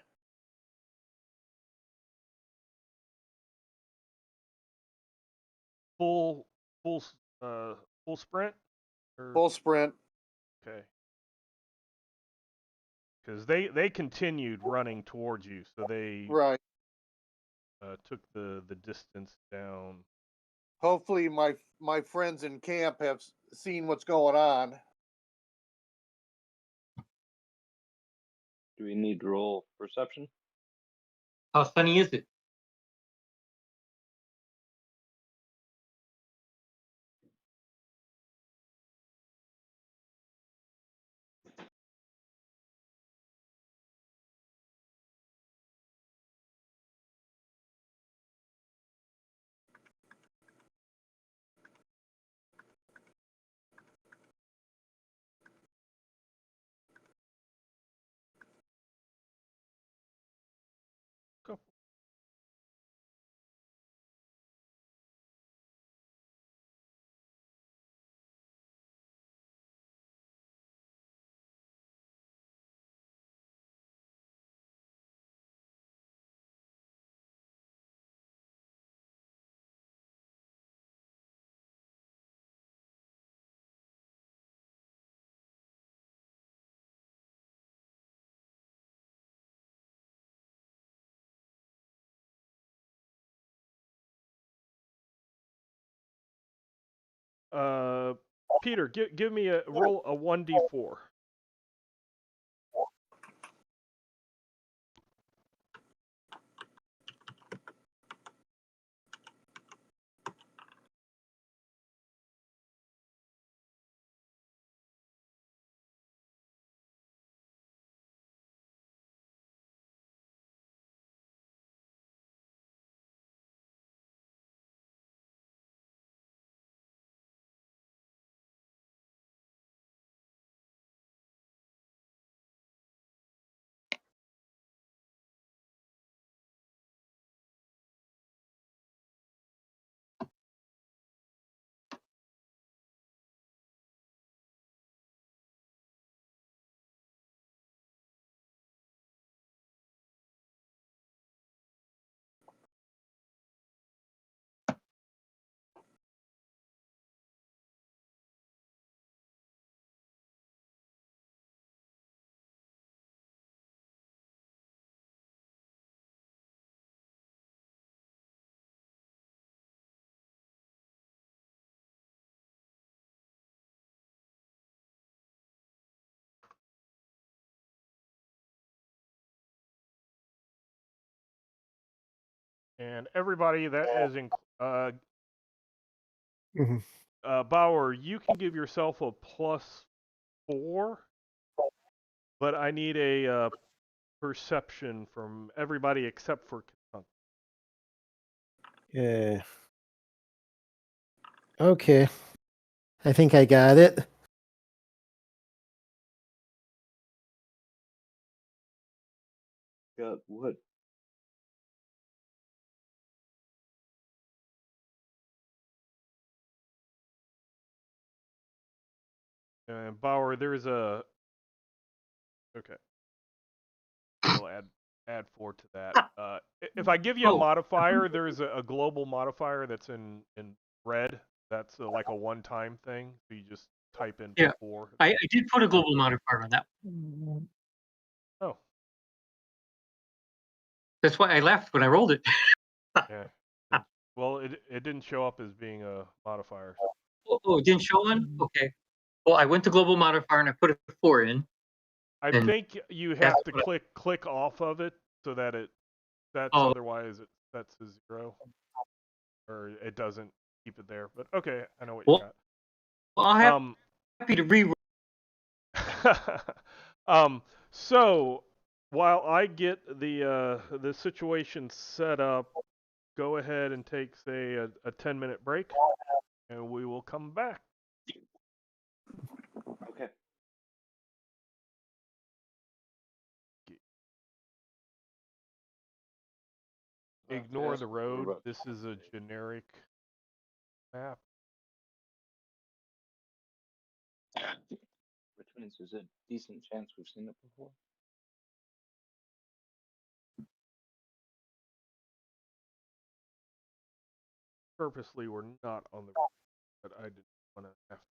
Full sprint? Or, Full sprint. okay. Because they continued running towards you, so they Right. took the distance down. Hopefully my friends in camp have seen what's going on. Do we need to roll perception? How sunny is it? Go. Peter, give me a roll a 1d4. And everybody that is in Mhm. Bauer, you can give yourself a +4, but I need a perception from everybody except for Katunk. Yeah. Okay. I think I got it. Got what? And Bauer, there's a okay. We'll add 4 to that. If I give you a Oh. modifier, there's a global modifier that's in red. That's like a one-time thing. So you just type in Yeah. 4. I did put a global modifier on that. Oh, That's why I laughed when I rolled it. yeah. Well, it didn't show up as being a modifier. Oh, it didn't show one? Okay. Well, I went to global modifier and I put a 4 in. I And think you have that's to what click off of it so that that's Oh. otherwise it sets to 0 or it doesn't keep it there. But okay, I know what you Well, got. Well, I'm happy to re-roll. So while I get the situation set up, go ahead and take say a 10-minute break, and we will come back. Okay. Ignore the What we're road. about to This is a generic map. Which means there's a decent chance we've seen it before. Purposely, we're not on the road, but I didn't want to have to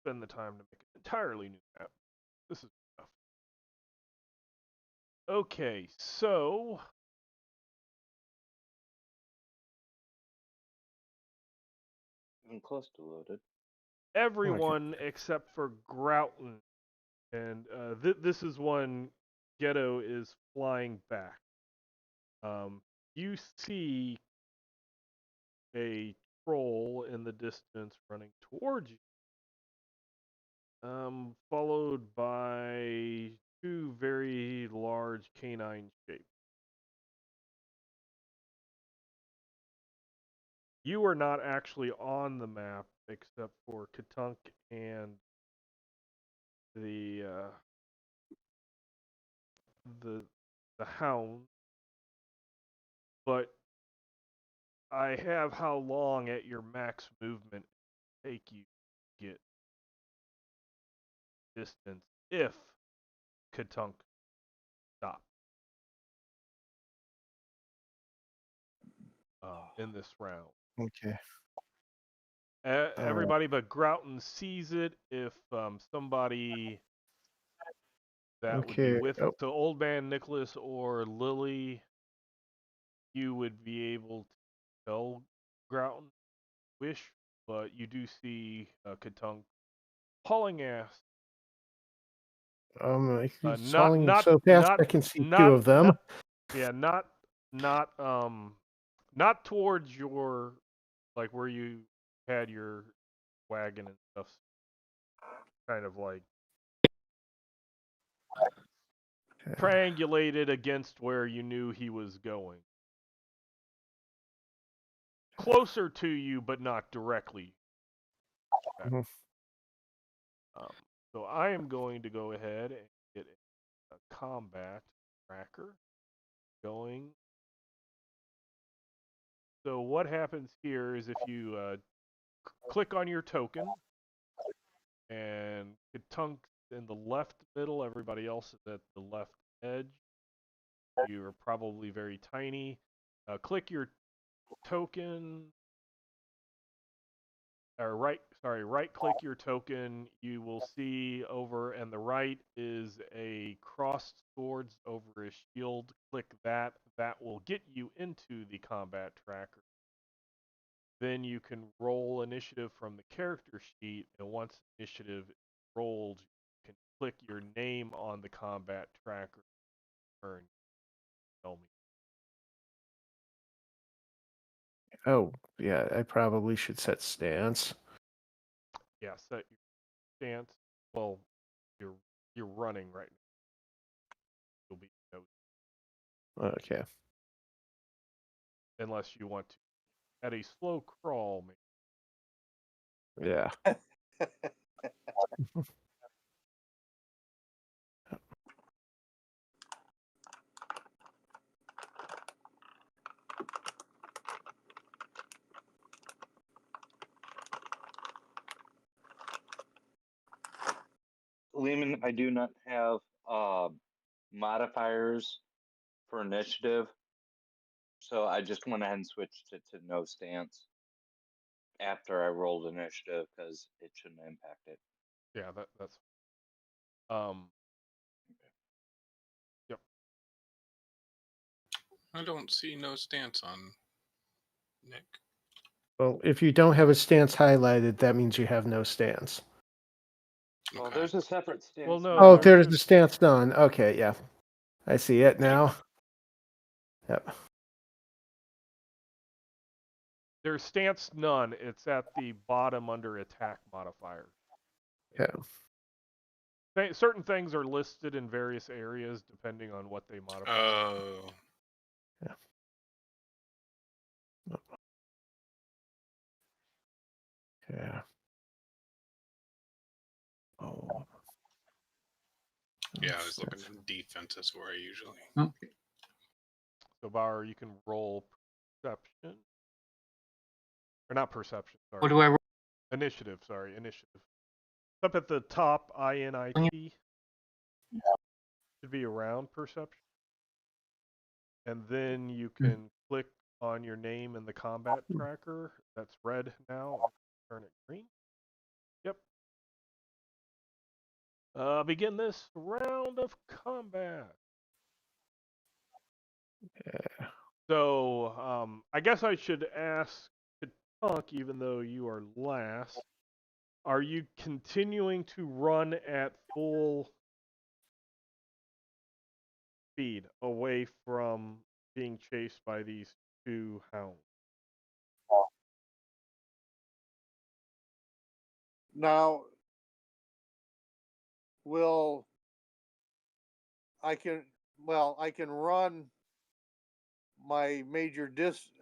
spend the time to make an entirely new map. This is tough. Okay, so I'm close to loaded. everyone except for Grouton, and this is one Ghetto is flying back. You see a troll in the distance running towards you, followed by 2 very large canine shapes. You are not actually on the map except for Katunk and the hound, but I have how long at your max movement take you to get distance if Katunk stops in this round. Okay. Everybody but Grouton sees it. If somebody that would be with Oh. so Old Man Nicholas or Lily, you would be able to tell Grouton wish, but you do see Katunk hauling ass. He's Not falling so fast I can see 2 of them. Not towards your like where you had your wagon and stuff. Kind of like triangulated against where you knew he was going. Closer to you, but not directly. Mhm. So I am going to go ahead and get a combat tracker going. So what happens here is if you click on your token and Katunk's in the left middle, everybody else is at the left edge. You are probably very tiny. Click your token, or right click your token. You will see over and the right is a crossed swords over a shield. Click that. That will get you into the combat tracker. Then you can roll initiative from the character sheet, and once initiative is rolled, you can click your name on the combat tracker. Turn. Tell me. Oh, yeah, I probably should set stance. Yeah, set your stance. Well, you're running right now. You'll be Okay. unless you want to at a slow crawl. Maybe. Yeah. Lehman, I do not have modifiers for initiative, so I just went ahead and switched it to no stance after I rolled initiative because it shouldn't impact it. Yeah, that's. Yep. I don't see no stance on Nick. Well, if you don't have a stance highlighted, that means you have no stance. Well, Okay. there's a separate stance. Well, no, Oh, there's there's no- the stance done. Okay, yeah. I see it now. Yep. There's stance none. It's at the bottom under attack modifier. Yeah. Certain things are listed in various areas depending on what they modify. Oh. Yeah. Oh. Yeah, I was looking at defenses where I usually. Okay. So Bauer, you can roll perception. Or not perception, sorry. What do I roll? Initiative, sorry, initiative. Up at the top, INIT. Should be around perception. And then you can click on your name in the combat tracker. That's red now. Turn it green. Yep. Begin this round of combat. Yeah. So, I guess I should ask Katunk, even though you are last, are you continuing to run at full speed away from being chased by these two hounds? Now, I can run my major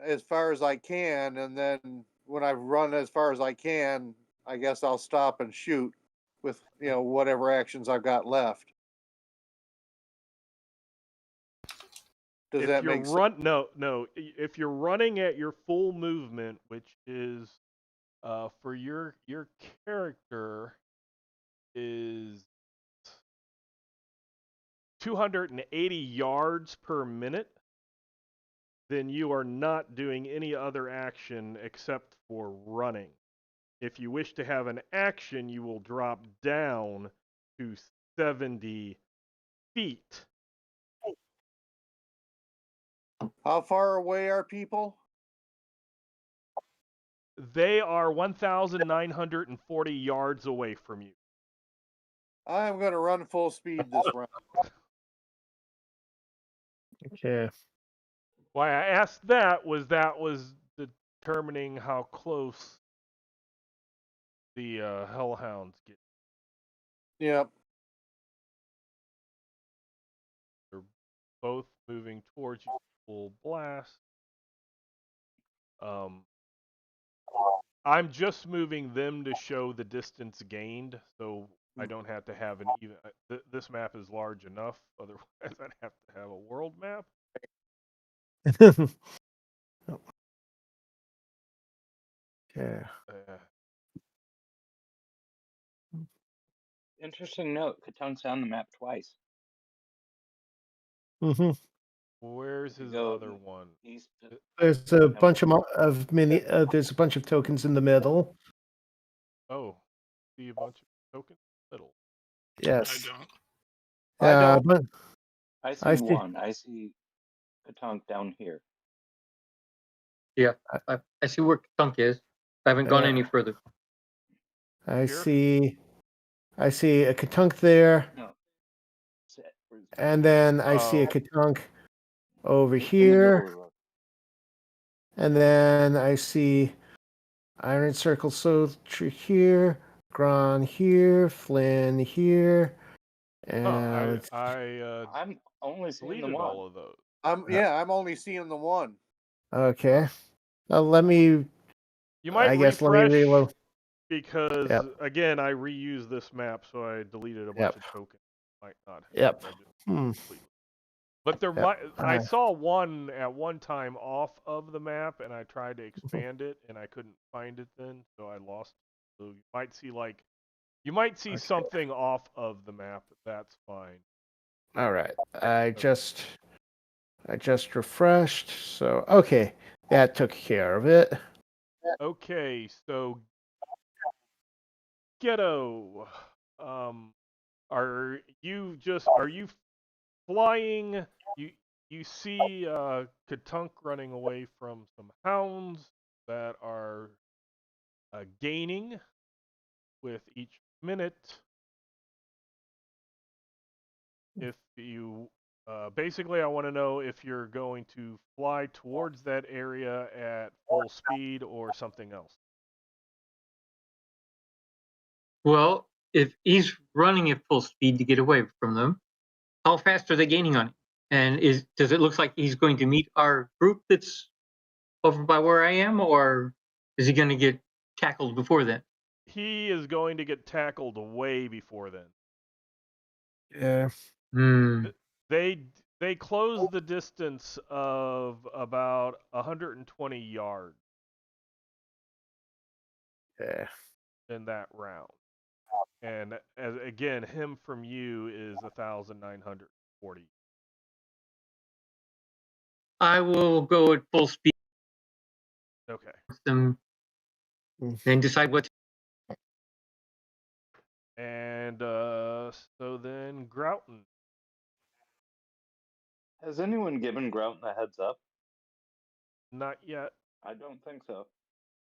as far as I can, and then when I've run as far as I can, I guess I'll stop and shoot with whatever actions I've got left. Does that make sense? No. If you're running at your full movement, which is for your character is 280 yards per minute, then you are not doing any other action except for running. If you wish to have an action, you will drop down to 70 feet. How far away are people? They are 1,940 yards away from you. I'm going to run full speed this round. Okay. Why I asked that was determining how close the hellhounds get. Yep. They're both moving towards you full blast. I'm just moving them to show the distance gained, so I don't have to have an even. This map is large enough. Otherwise, I'd have to have a world map. Yeah. Interesting note: Katunk's on the map twice. Mm-hmm. Where's his Go other one? east. There's a bunch of mini. There's a bunch of tokens in the middle. Oh, see a bunch of tokens in the middle. Yes. I don't. I don't. But I I see see- one. I see Katunk down here. Yeah, I see where Katunk is. I haven't gone any further. I Here? see a Katunk there, No. and then I see a Oh. Katunk over In the here, middle of the road. And then I see Iron Circle Soldier here, Gron here, Flynn here, and I'm only seeing the deleted one. all of those. I'm only seeing the one. okay. Let me. You might I guess let me refresh reload. because Yep. again I reused this map, so I deleted a bunch of tokens. Might not have Yep. registered Hmm. completely. But there Yep. might I saw one at one time off of the map, and I tried to expand it, and I couldn't find it then, so I lost. So you might see something off of the map. That's fine. All right. I just refreshed. So okay, that took care of it. Okay, so Ghetto, are you flying? You see Katunk running away from some hounds that are gaining with each minute. If you basically, I want to know if you're going to fly towards that area at full speed or something else. Well, if he's running at full speed to get away from them, how fast are they gaining on him? And does it look like he's going to meet our group that's over by where I am, or is he going to get tackled before then? He is going to get tackled way before then. Yeah. They close the distance of about 120 yards Yeah. in that round, and again, him from you is 1,940. I will go at full speed. Okay. Them, then decide what. And so then Grouton. Has anyone given Grouton a heads up? Not yet. I don't think so.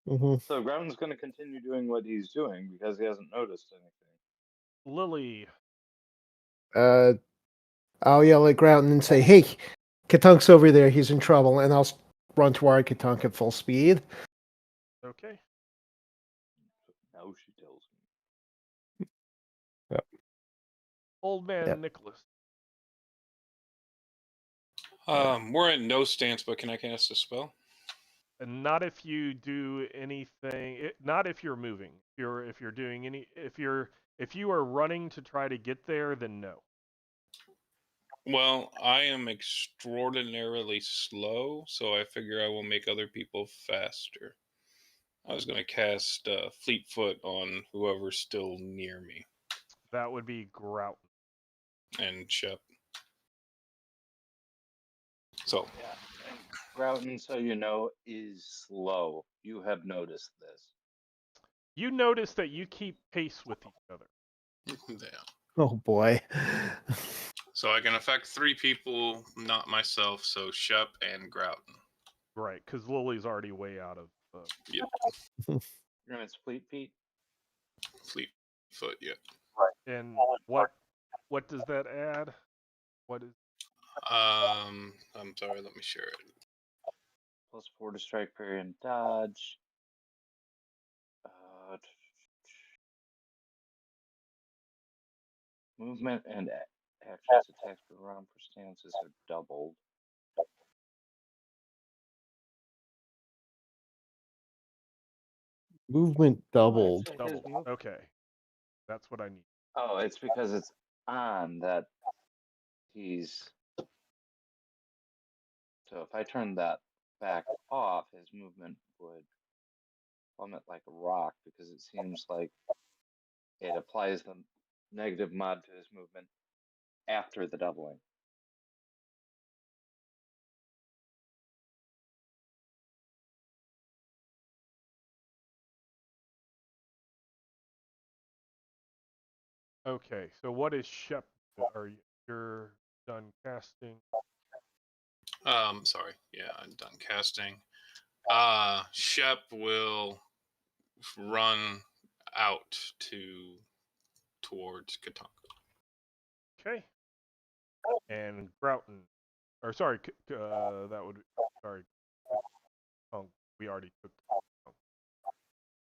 Mm-hmm. So Grouton's going to continue doing what he's doing because he hasn't noticed anything. Lily. I'll yell at Grouton and say, "Hey, Katunk's over there. He's in trouble," and I'll run toward Katunk at full speed. Okay. Now she tells me. Yep. Old man Nicholas. We're in no stance, but can I cast a spell? And not if you do anything. Not if you're moving. If you're doing any. If you are running to try to get there, then no. Well, I am extraordinarily slow, so I figure I will make other people faster. I was going to cast Fleetfoot on whoever's still near me. That would be Grouton. And Shep. So. Yeah. And Grouton, so you know, is slow. You have noticed this. You notice that you keep pace with each other. Yeah. Oh boy. So I can affect 3 people, not myself, so Shep and Grouton. Right, because Lily's already way out of. Yep. You're going to split feet? Fleetfoot, yeah. And what does that add? What is? I'm sorry, let me share it. +4 to strike, parry, and dodge. Movement and actions, attacks per round for stances are doubled. Movement doubled. Doubled. Okay, that's what I need. Oh, it's because it's on that he's. So if I turn that back off, his movement would plummet like a rock because it seems like it applies the negative mod to his movement after the doubling. Okay, so what is Shep? Are you're done casting? Sorry. Yeah, I'm done casting. Shep will run out towards Katunk. Okay. And Grouton, or sorry, that would sorry. Tunk. We already took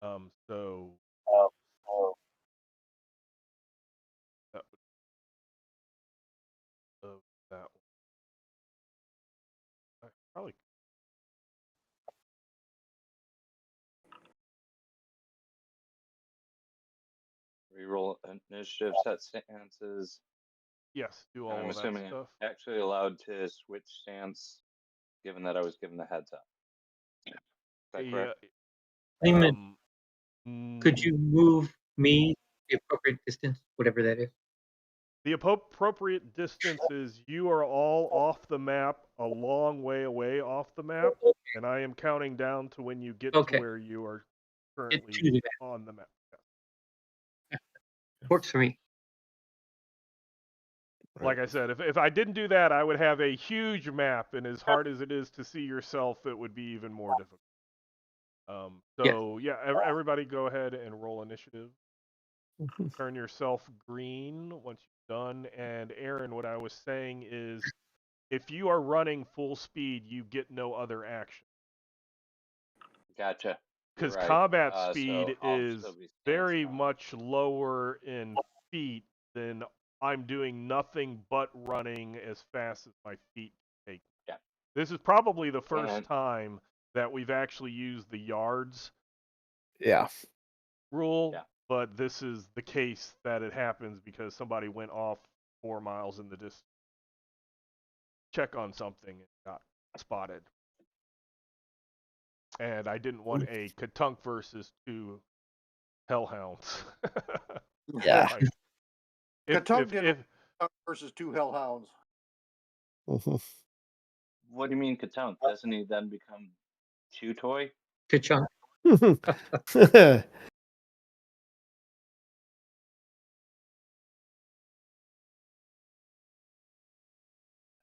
Tunk. So that would that one. I probably Reroll initiative, set stances. yes, do And all I'm of that assuming stuff. I'm actually allowed to switch stance, given that I was given the heads up. Is that correct? Lehman, could mm, you move me the appropriate distance, whatever that is? The appropriate distance is you are all off the map, a long way away off the map, and I am counting down to when you get to Okay. where you are Get currently to the map. on the map. Works for me. Like I said, if I didn't do that, I would have a huge map, and as hard as it is to see yourself, it would be even more difficult. So yeah, everybody go ahead and roll initiative. Turn yourself green once you've done. And Aaron, what I was saying is, if you are running full speed, you get no other action. Gotcha. Because You're right. combat So speed I'll is still be very stance bound. much lower in feet than I'm doing nothing but running as fast as my feet take. Yeah. This is probably the first And time that we've actually used the yards Yeah. rule, Yeah. but this is the case that it happens because somebody went off 4 miles in the distance, check on something, and got spotted. And I didn't want a Katunk versus 2 hellhounds. Yeah. Like, if versus 2 hellhounds. Mhm. what do you mean Katunk? Doesn't he then become Chew Toy? Ka-chunk.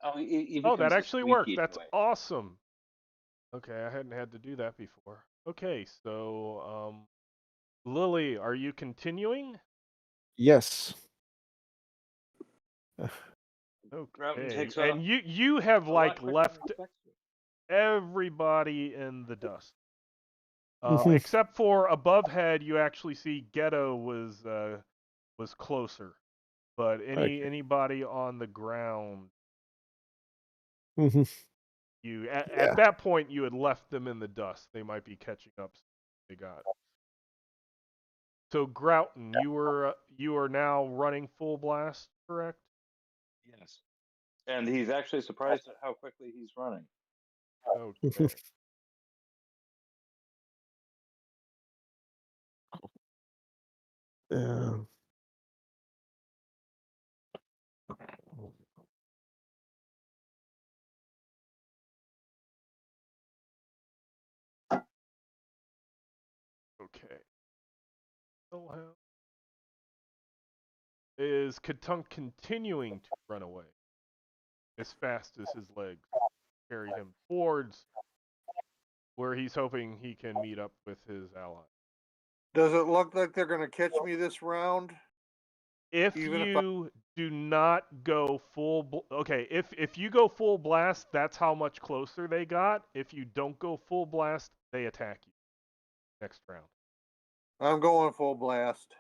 Oh, he Oh, becomes that a actually worked. squeaky That's toy. awesome. Okay, I hadn't had to do that before. Okay, so Lily, are you continuing? Yes. Grouton Okay, takes and off you have a lot like quicker than left expected. everybody in the dust, Mhm. except for above head. You actually see Ghetto was closer, but Okay. anybody on the ground, Mhm. you Yeah. at that point you had left them in the dust. They might be catching up. They got. So Grouton, you are now running full blast, correct? Yes. And he's actually surprised at how quickly he's running. Okay. Um, Okay. Is Katunk continuing to run away as fast as his legs carry him towards where he's hoping he can meet up with his ally? Does it look like they're going to catch me this round? If Even if you do not go okay, if you go full blast, that's how much closer they got. If you don't go full blast, they attack you next round. I'm going full blast.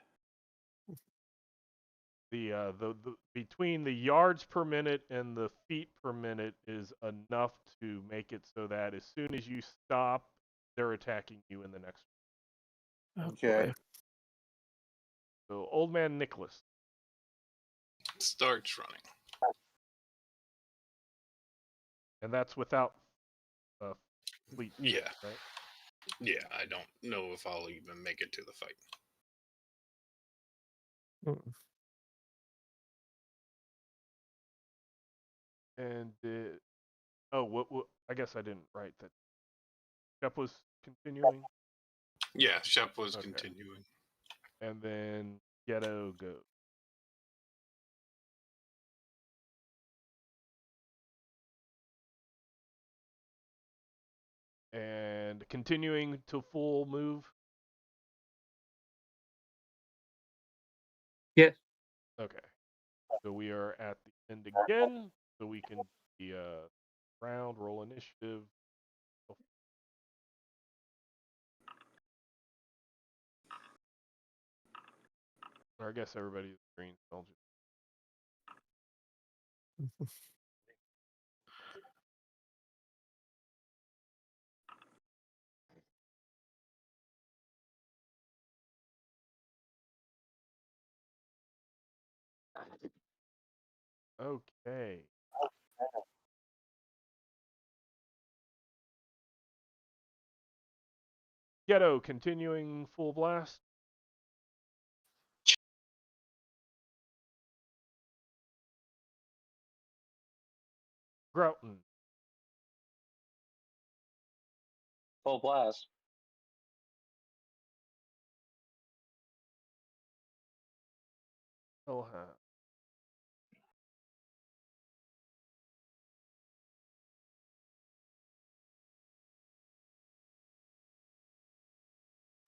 The between the yards per minute and the feet per minute is enough to make it so that as soon as you stop, they're attacking you in the next round. Okay. boy. So Old Man Nicholas. Starts running. And that's without fleet, Yeah. right? Yeah, I don't know if I'll even make it to the fight. Mm. And what I guess I didn't write that. Shep was continuing. Yeah, Shep was Okay. continuing. And then Ghetto goes. And continuing to full move. Yes. Okay. So we are at the end again. So we can the round roll initiative. Or I guess everybody's green. So I'll just... Okay. Ghetto continuing full blast. Grouton. Full blast. Elha.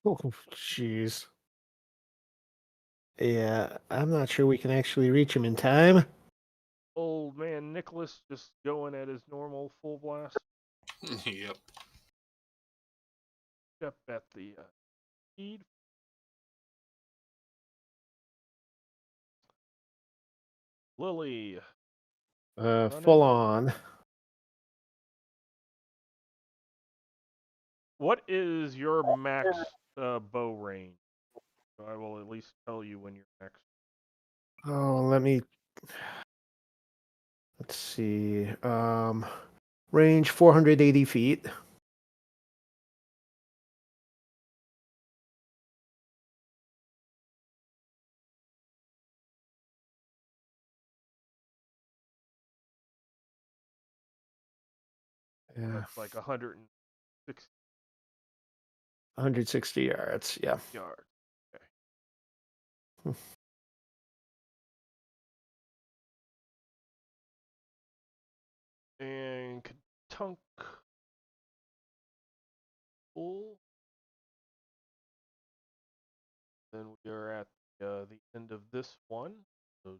Oh, jeez. Yeah, I'm not sure we can actually reach him in time. Old man Nicholas just going at his normal full blast. Yep. Step at the speed. Lily. Full on. What is your max bow range? So I will at least tell you when you're max. Oh, let's see. Range 480 feet. Yeah, That's like 160 160 yards. Yeah. yards. Okay. And Katunk. Full. Then we are at the end of this one. So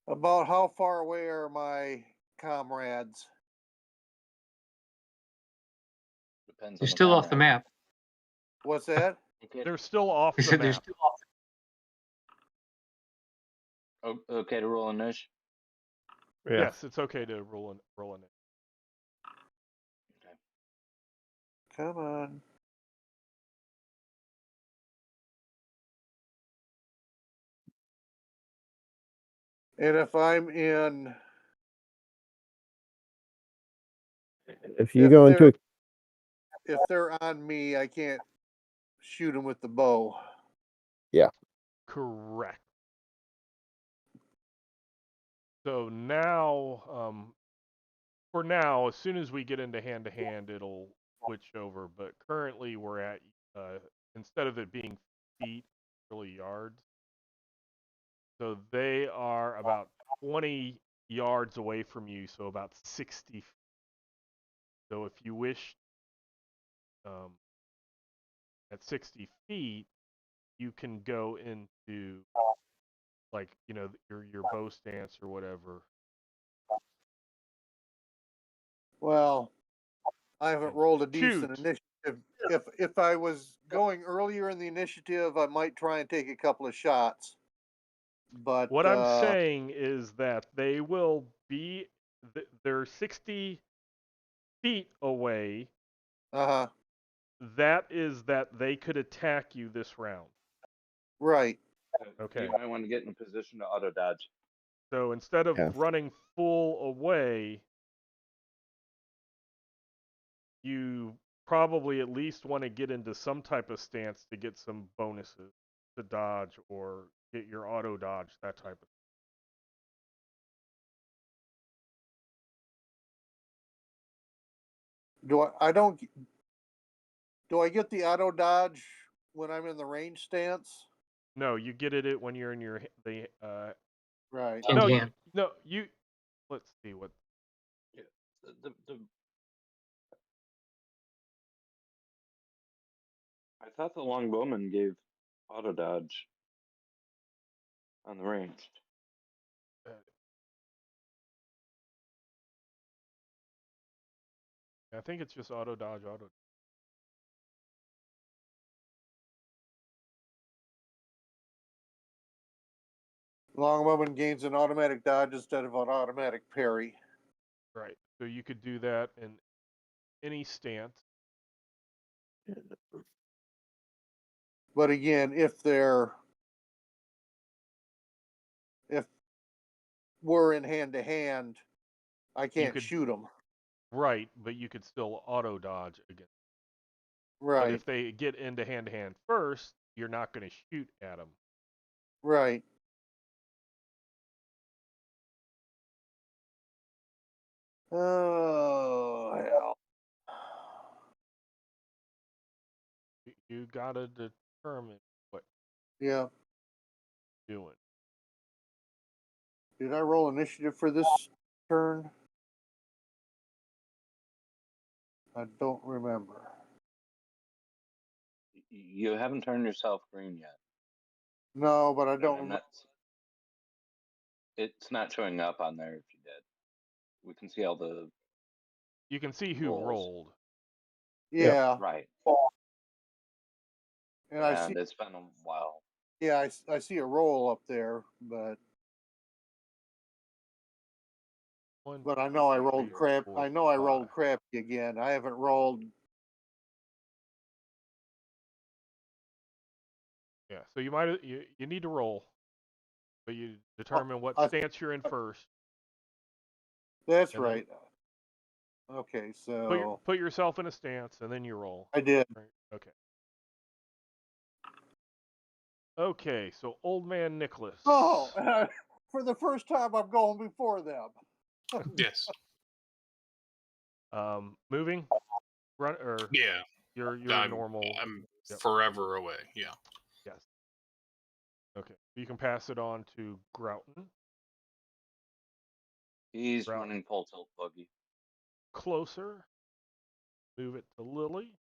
About how far away are my comrades? Depends on They're the still off the comrade. map. What's that? they're still off They the said they're map. still off. Okay to roll a niche. Yeah. Yes, it's okay to roll in it. Okay. Come on. And if I'm in, If you if go into they're on me, I can't shoot them with the bow. Correct. So now, for now, as soon as we get into hand to hand, it'll switch over. But currently, we're at instead of it being feet, really yards. So they are about 20 yards away from you, so about 60 feet. So if you wish, at 60 feet, you can go into like your bow stance or whatever. Well, I haven't rolled a decent Shoot. initiative. If I was going earlier in the initiative, I might try and take a couple of shots. But What I'm saying is that they will be they're 60 feet away. uh-huh. That is that they could attack you this round. Right. Okay. You might want to get in a position to auto dodge. So instead of Yeah. running full away, you probably at least want to get into some type of stance to get some bonuses to dodge or get your auto dodge, that type of Do I get the auto dodge when I'm in the range stance? No, you get it when you're in Right. Hand to hand. you let's see what Yeah. I thought the longbowman gave auto dodge on the ranged. I think it's just auto. Long movement gains an automatic dodge instead of an automatic parry. Right. So you could do that in any stance. But again, if we're in hand to hand, I can't could- shoot them. Right, but you could still auto dodge again. But Right, if they get into hand to hand first, you're not going to shoot at them. right. Oh hell. You got to determine what Yeah. you're doing. Did I roll initiative for this turn? I don't remember. You haven't turned yourself green yet. No, but I And don't I'm remember. not. It's not showing up on there if you did. We can see all the You can see who rolls. rolled. Yeah. Right. And I see. It's been a while. Yeah, I see a roll up there, but One, I know I rolled three, crap. four, I know I rolled five. crappy again. I haven't rolled. Yeah, so you might you need to roll, but you determine what I- stance you're in first. That's And then- right. Okay, so Put yourself in a stance, and then you roll. I did. Right? Okay. Okay, so Old Man Nicholas. Oh, for the first time, I'm going before them. Yes. Moving, run, or Yeah. you're I'm, normal. I'm Yep. forever away. Yeah. Yes. Okay, you can pass it on to Grouton. He's Right. running full tilt buggy. Closer. Move it to Lily.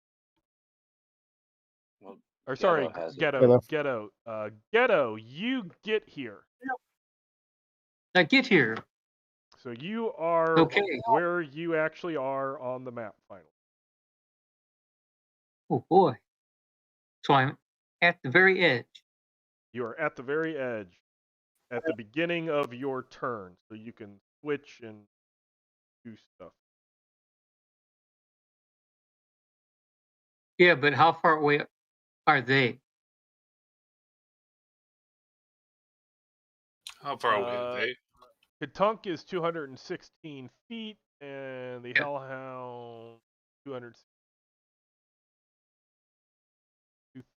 Well, Or sorry, has it. Ghetto. Ghetto, you get here. Now get here. So you are Okay. where you actually are on the map finally. Oh boy. So I'm at the very edge. You are at the very edge, at the beginning of your turn, so you can switch and do stuff. Yeah, but how far away are they? How far away are they? Katunk is 216 feet, and the Yeah. Hellhound 200.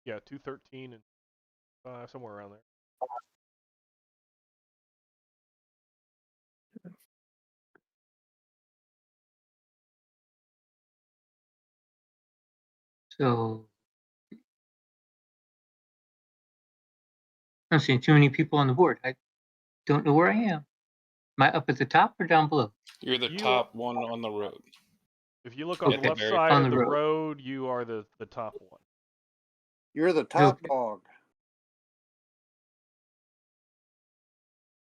Yeah, 213 and somewhere around there. So I'm seeing too many people on the board. I don't know where I am. Am I up at the top or down below? You're the top one on the road. If you look on Okay. the left Very side On of the the road. road, you are the top one. You're the top Okay. dog.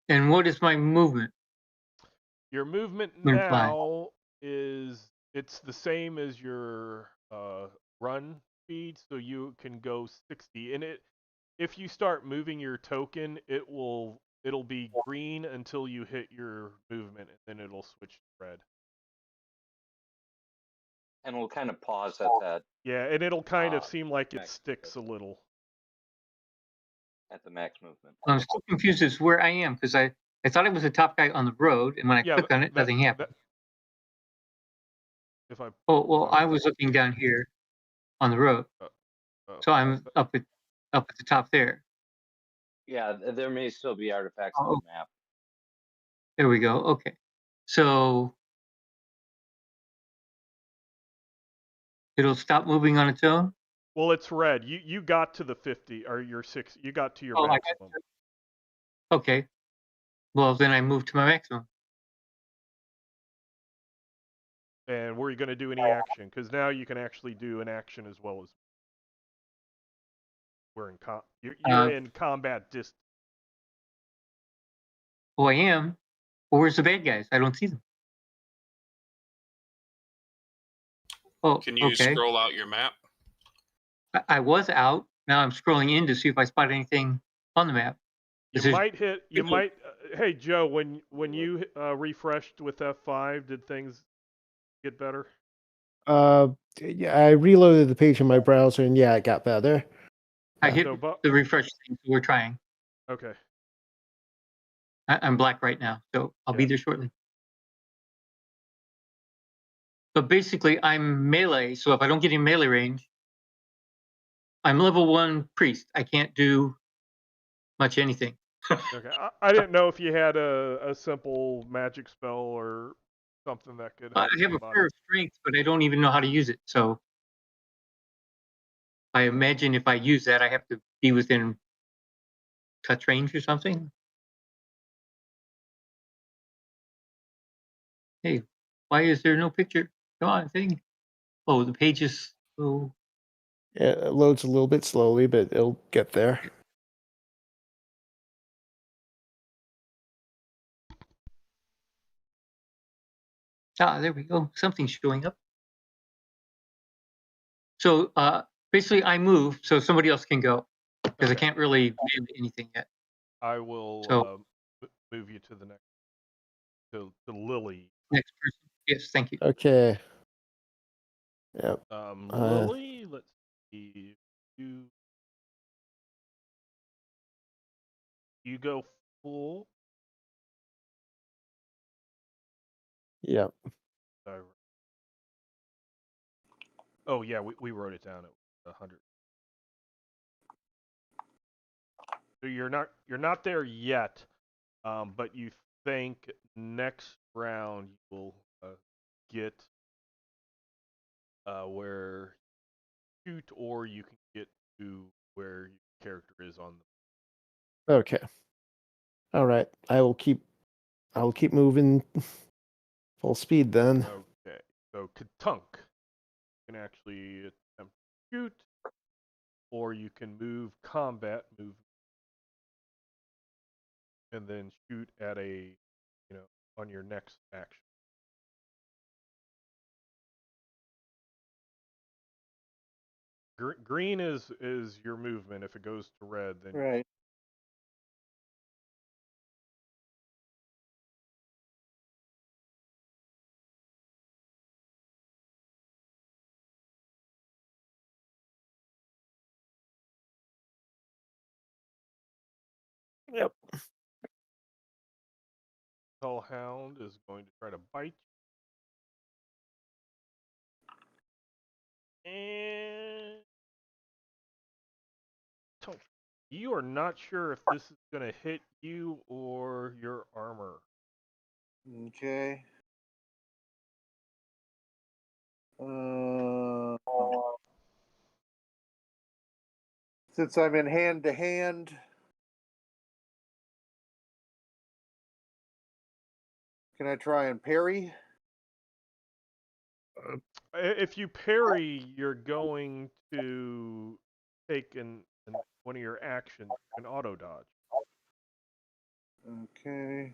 And what is my movement? Your movement When flying. now is it's the same as your run speed, so you can go 60. And if you start moving your token, it'll be green until you hit your movement, and then it'll switch to red. And we'll kind of pause at that Yeah, and it'll kind of seem like it max sticks a little. at the max movement. I'm still confused as to where I am because I thought I was the top guy on the road, and when I Yeah, click on it, nothing happened. If I Oh well, I was looking down here on the road, so I'm up at the top there. Yeah, there may still be artifacts on Oh. the map. There we go. Okay, so it'll stop moving on its own. well, it's red. You got to the 50 or your 6. You got to your Oh, I got maximum. Okay, well then I move to my maximum. And were you going to do any action? Because now you can actually do an action as well as we're in you're in combat distance. Oh, I am. Well, where's the bad guys? I don't see them. Oh, Can you okay. scroll out your map? I was out. Now I'm scrolling in to see if I spot anything on the map. Is You it- might hit. You people- might. Hey Joe, when you refreshed with F5, did things get better? Yeah, I reloaded the page in my browser, and yeah, it got better. I hit So, but the refresh thing, so we're trying. okay. I'm black right now, so I'll be Yeah. there shortly. But basically, I'm melee, so if I don't get in melee range, I'm level 1 priest. I can't do much anything. Okay. I didn't know if you had a simple magic spell or something that could I help have a somebody. prayer of strength, but I don't even know how to use it. So I imagine if I use that, I have to be within touch range or something. Hey, why is there no picture? Come on, thing. Oh, the page is so. Yeah, it loads a little bit slowly, but it'll get there. Ah, there we go. Something's showing up. So basically, I move so somebody else can go because I Okay. can't really do anything yet. I will So- move you to the next. To Lily. Next person. Yes, thank you. Okay. Yep. Lily, let's see. You go full. Yep. Oh yeah, we wrote it down at 100. So you're not there yet, but you think next round you will get where you shoot, or you can get to where your character is on the. Okay. All right. I will keep moving full speed then. Okay. So Katunk can actually attempt to shoot, or you can move combat move, and then shoot at a, on your next action. Green is your movement. If it goes to red, then Right. Yep. Hellhound is going to try to bite you. And you are not sure if this is going to hit you or your armor. Okay. Since I'm in hand to hand, can I try and parry? If you parry, you're going to take one of your actions, an auto dodge. Okay.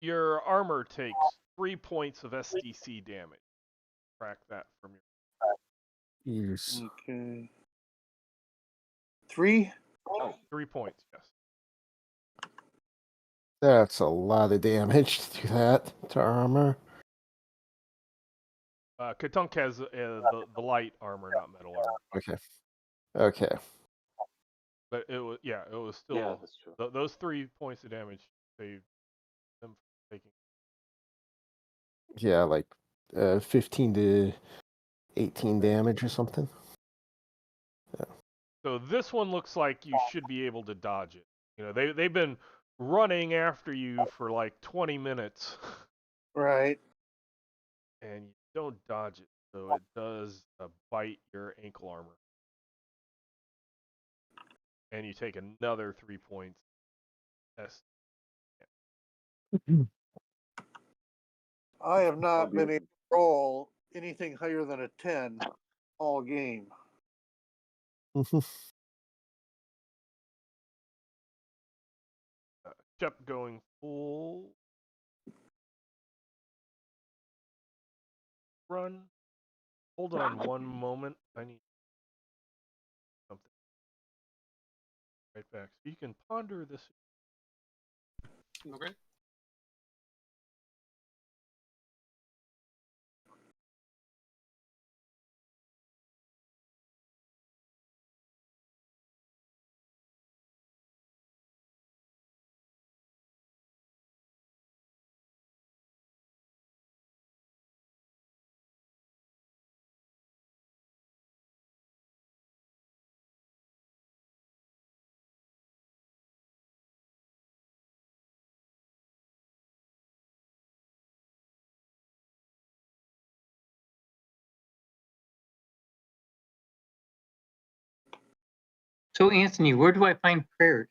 Your armor takes 3 points of SDC damage. Track that from your. Yes. Okay. 3? 3 points, yes. That's a lot of damage to do that to armor. Katunk has the light armor, not metal armor. Okay. Okay. But it was still Yeah, that's true. those 3 points of damage saved them from taking. Yeah, like 15 to 18 damage or something. So this one looks like you should be able to dodge it. They've been running after you for like 20 minutes, Right. and you don't dodge it, so it does bite your ankle armor, and you take another 3 points. I have not be- been able to roll anything higher than a 10 all game. Shep going full run. Hold on one moment. I need something. Right back. So you can ponder this. Okay. So, Anthony, where do I find prayers?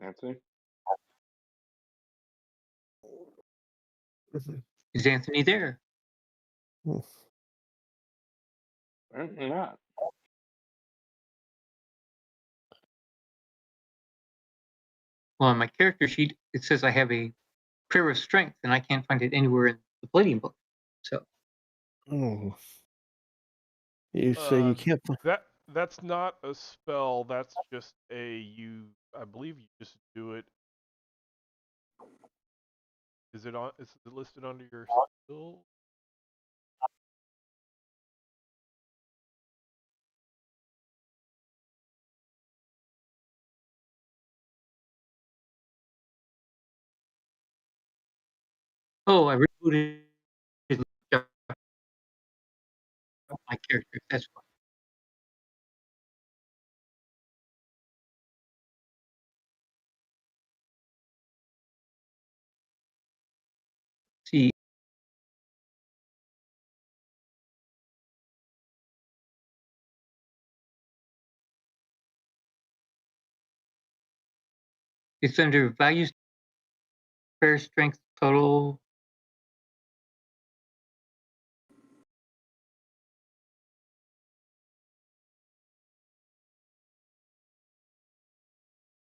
Anthony? Is Anthony there? Apparently not. Well, on my character sheet, it says I have a prayer of strength, and I can't find it anywhere in the Palladium book. So, Oh. You say you can't. That's not a spell. That's just I believe you just do it. Is it listed under your skill? oh, I rebooted my character. That's why. See, it's under values, prayer strength total.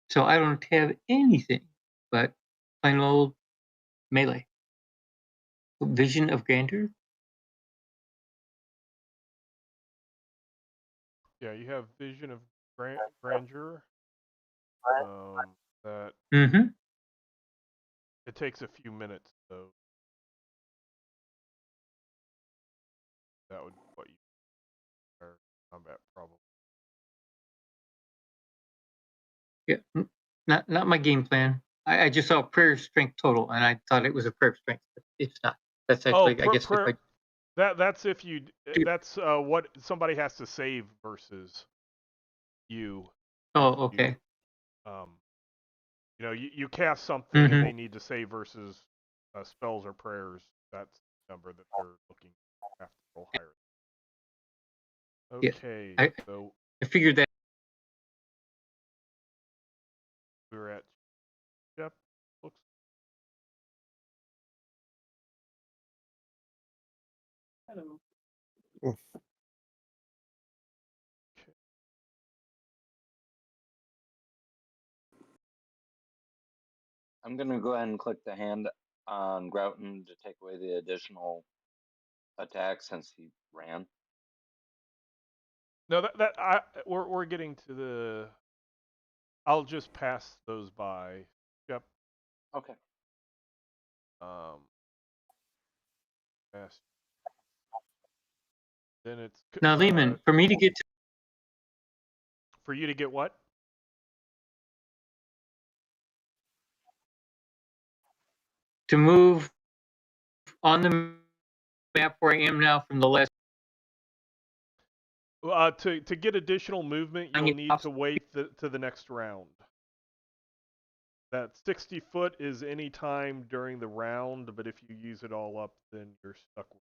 So I don't have anything but plain old melee. Vision of grandeur. Yeah, you have vision of grandeur. That Mm-hmm. it takes a few minutes, so that would be what you are combat probably. Yeah, not my game plan. I just saw prayer strength total, and I thought it was a prayer strength, but it's not. That's actually, I guess, if I that's if you. do. That's what somebody has to save versus you. Oh, okay. You cast something and they need to save versus spells or prayers. That's the number that they're looking to have to roll higher. Okay, Yeah, so I figured that. we're at Shep. Looks. Hello. Oh. I'm gonna go ahead and click the hand on Grouton to take away the additional attack since he ran. No, we're getting to the. I'll just pass those by. Yep. Okay. Pass. Then it's Now, Lehman, for me to get to. For you to get what? To move on the map where I am now from the last. To get additional movement, you'll need to wait to the next round. That 60 foot is any time during the round, but if you use it all up, then you're stuck with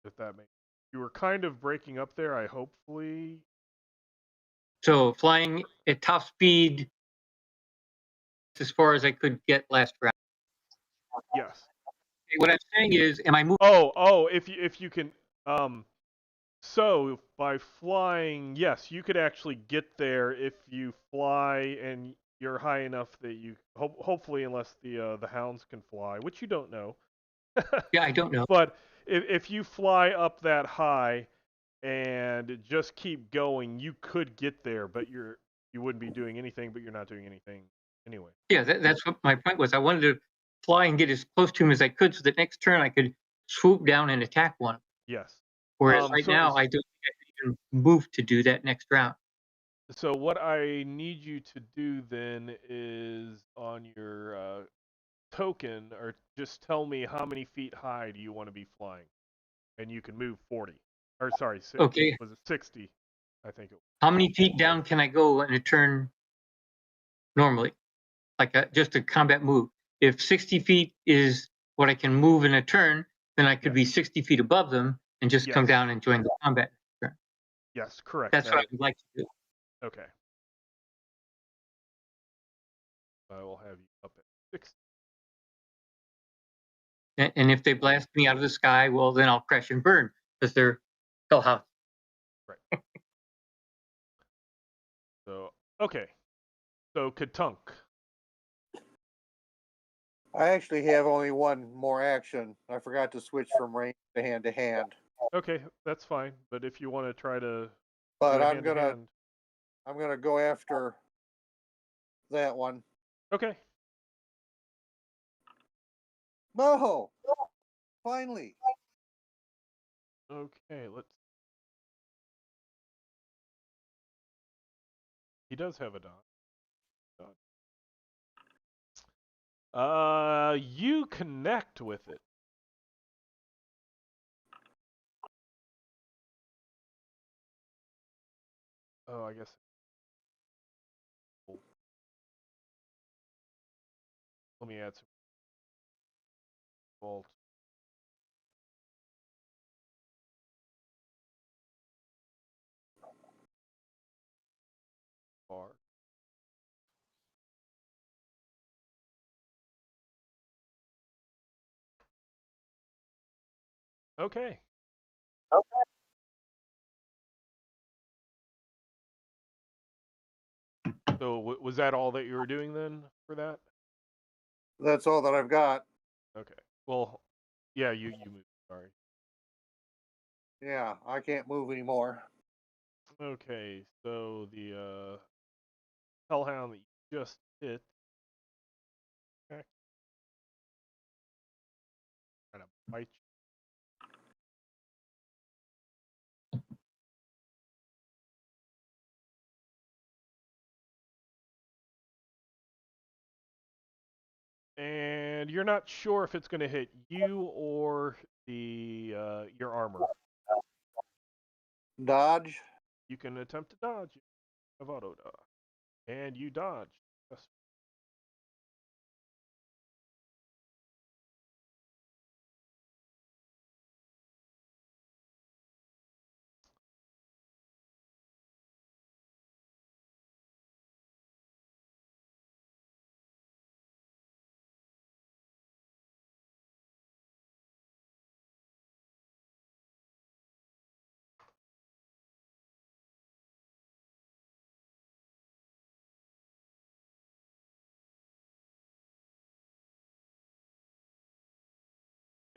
it. if that makes. You were kind of breaking up there. I hopefully. So flying at top speed as far as I could get last round. Yes. What I'm saying is, am I moving? Oh, if you can, so by flying, yes, you could actually get there if you fly and you're high enough that you hopefully, unless the hounds can fly, which you don't know. Yeah, I don't know. But if you fly up that high and just keep going, you could get there, but you wouldn't be doing anything, but you're not doing anything anyway. Yeah, that's what my point was. I wanted to fly and get as close to him as I could, so that next turn I could swoop down and attack one. Yes. Whereas right now, I don't think I can even move to do that next round. So what I need you to do then is on your token, or just tell me how many feet high do you want to be flying, and you can move 40. Or sorry, Okay. Was it 60? I think it was. How many feet down can I go in a turn normally? Like just a combat move. If 60 feet is what I can move in a turn, then I could be 60 feet above them and just come down and join the combat turn. Yes, correct. That's what I would like to do. Okay. I will have you up at 60. And if they blast me out of the sky, well, then I'll crash and burn because they're hellhouse. Right. So, okay. So, Katunk. I actually have only one more action. I forgot to switch from range to hand to hand. Okay, that's fine. But if you want to try to, But do a I'm gonna hand-to-hand- I'm gonna go after that one. Okay. No, finally. Okay, let's. He does have a dot. You connect with it. Oh, I guess. Let me add some vault. Bar. Okay. So was that all that you were doing then for that? That's all that I've got. Okay. Well, yeah, you moved. Sorry. Yeah, I can't move anymore. Okay, so the hellhound that you just hit. Okay. Trying to bite you. And you're not sure if it's going to hit you or the your armor. Dodge. You can attempt to dodge. Have auto dodge. And you dodge. Yes.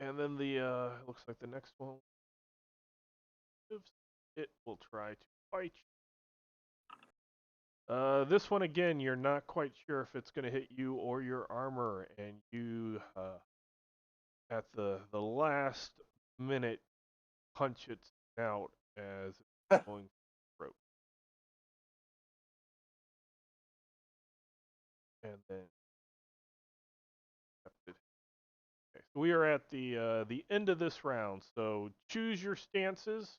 And then the looks like the next one, it will try to fight you. This one again, you're not quite sure if it's going to hit you or your armor, and you at the last minute punch it out as it's going through. And then okay, so we are at the end of this round. So choose your stances.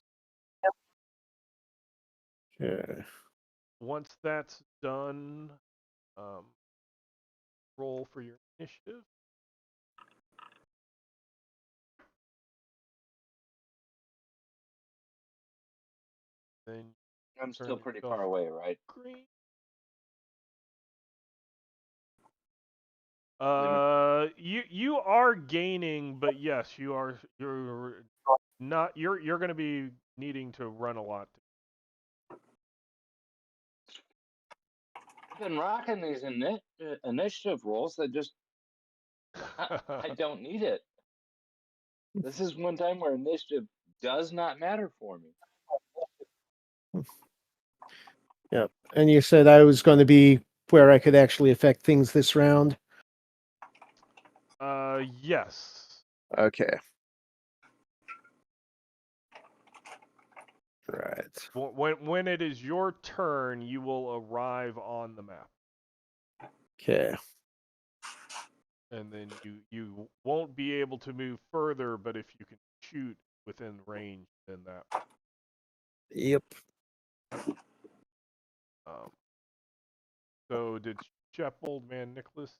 Sure. Once that's done, roll for your initiative. Then I'm turn still pretty yourself far away, right? green. Leave You are gaining, but yes, you're not. You're going to be needing to run a lot. I've been rocking these initiative rolls that just I don't need it. This is one time where initiative does not matter for me. Yeah. And you said I was going to be where I could actually affect things this round? Yes. Okay. Right. When it is your turn, you will arrive on the map. Okay. And then you won't be able to move further, but if you can shoot within range, then that. Yep. So did Shep, Old Man Nicholas?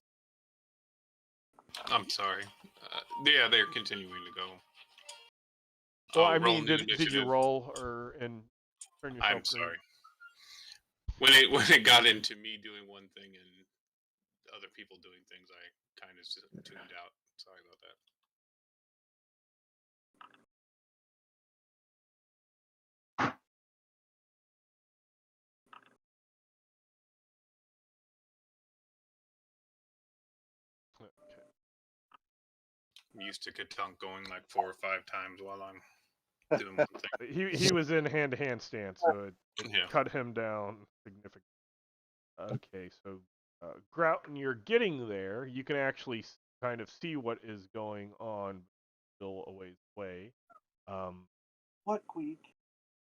I'm sorry. Yeah, they're continuing to go. Well, I'll I roll mean, new did you initiative. roll and turn yourself I'm green? sorry. When it got into me doing one thing and other people doing things, I kind of tuned out. Sorry about that. Okay. I'm used to Katunk going like 4 or 5 times while I'm doing one thing. He was in hand-to-hand stance, so it Yeah. cut him down significantly. Okay, so Grouton, you're getting there. You can actually kind of see what is going on, still a ways away. What Queek?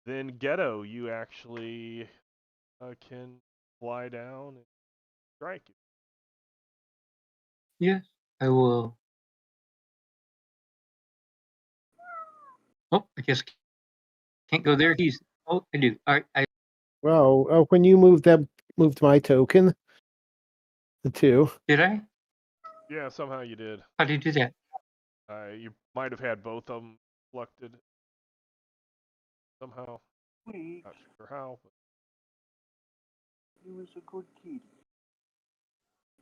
Then Ghetto, you actually can fly down and strike it. Yes, I will. Oh, I guess can't go there. Oh, I do. All right. Well, when you moved my token, the 2. Did I? Yeah, somehow you did. How did you do that? You might have had both of them selected somehow. Queek, Not sure how. But... he was a good kitty.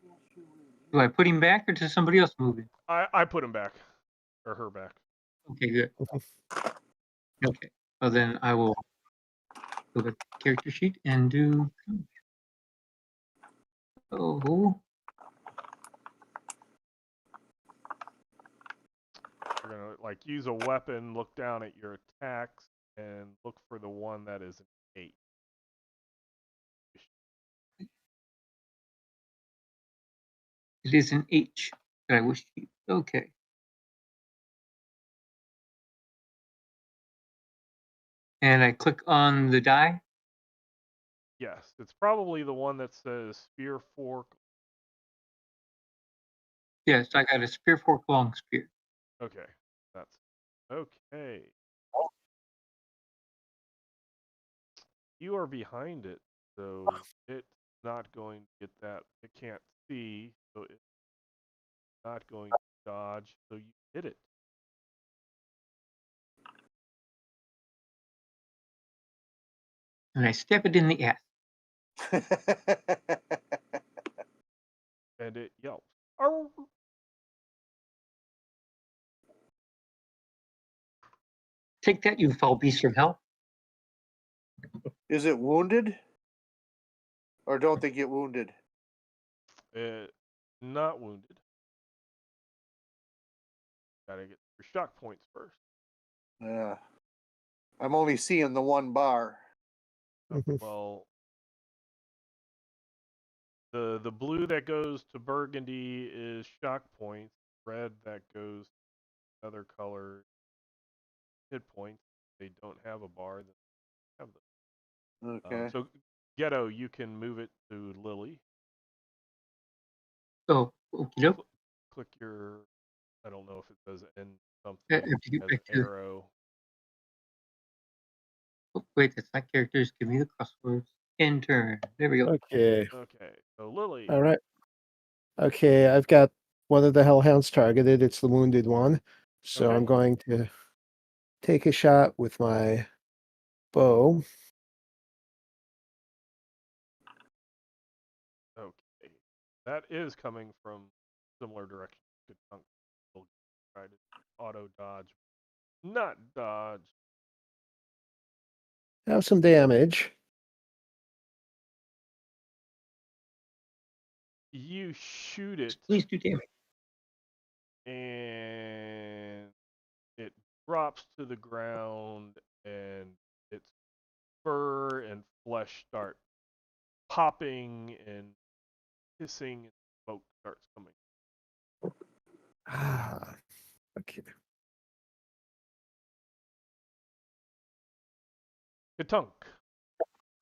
Yes, you will. Do I put him back or does somebody else move him? I put him back, or her back. Okay, good. Okay. Well, then I will go to the character sheet and do. Oh. You're gonna like use a weapon, look down at your attacks, and look for the one that is an 8. It is an H that I wish to use. Okay. And I click on the die. Yes, it's probably the one that says Spear Fork. Yes, I got a spear fork long spear. Okay, that's okay. You are behind it, so it's not going to get that. It can't see, so it's not going to dodge. So you hit it. And I step it in the ass. And it yelps. Arr! Take that, you foul beast from hell. Is it wounded? Or don't they get wounded? Not wounded. Gotta get your shock points first. Yeah. I'm only seeing the one bar. Well, the blue that goes to burgundy is shock points. Red that goes to another color hit points. They don't have a bar. They have them. Okay. So Ghetto, you can move it to Lily. Oh, okay. Click your. I don't know if it says end something. I have to get As back to. arrow. Oh, wait, that's not characters. Give me the crosswords. End turn. There we go. Okay. Okay. So Lily. All right. Okay, I've got one of the hellhounds targeted. It's the wounded one. So Okay. I'm going to take a shot with my bow. That is coming from similar direction. Katunk will try to auto dodge. Not dodge. Have some damage. You shoot it, Please do damage. and it drops to the ground, and its fur and flesh start popping and hissing, and smoke starts coming. Ah, okay. Katunk.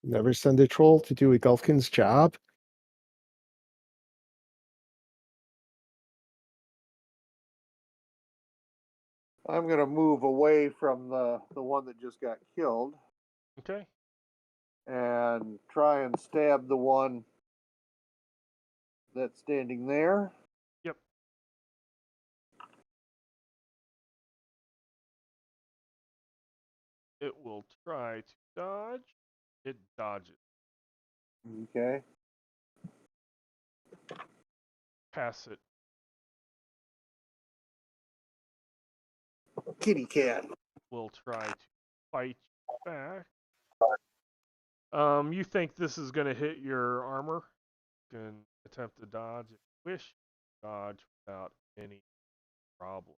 Never send a troll to do a Gulfkin's job. I'm gonna move away from the one that just got killed Okay. and try and stab the one that's standing there. Yep. It will try to dodge. It dodges. Okay. Pass it. Kitty cat. Will try to fight you back. You think this is going to hit your armor? You can attempt to dodge if you wish. Dodge without any problem.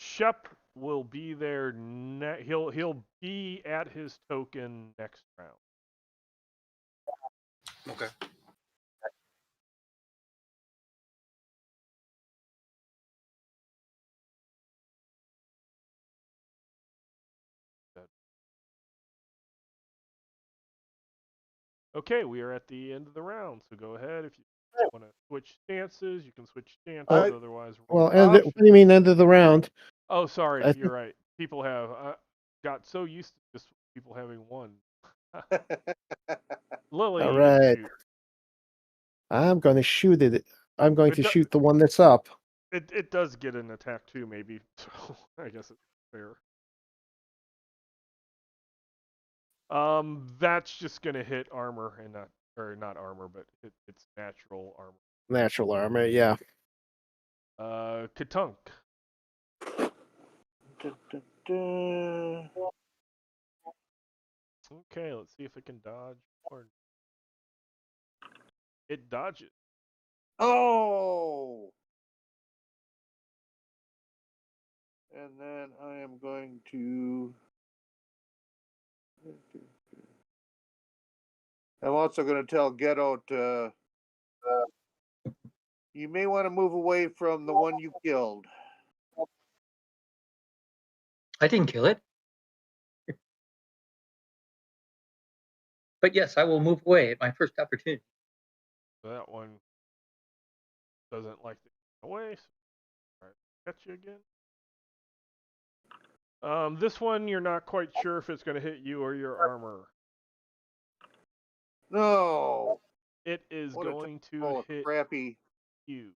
Shep will be there. He'll be at his token next round. Okay. Okay, we are at the end of the round, so go ahead if you want to switch stances. You can switch stances. Otherwise, Well, Josh. what do you mean end of the round? Oh, sorry, I you're right. People have got so used to just people having one. Lily, All you get to right. shoot. I'm going to shoot it. I'm going It to do- shoot the one that's up. It does get an attack too, maybe. So I guess it's fair. That's just gonna hit armor and not armor, but it's natural armor. Natural armor, yeah. Katunk. Okay, let's see if it can dodge. It dodges. Oh! And then I am going to. I'm also going to tell Ghetto to. You may want to move away from the one you killed. I didn't kill it. But yes, I will move away at my first opportunity. So that one doesn't like to get away. So all right, catch you again. This one you're not quite sure if it's going to hit you or your armor. No! It is What a going to Oh, hit crappy. you.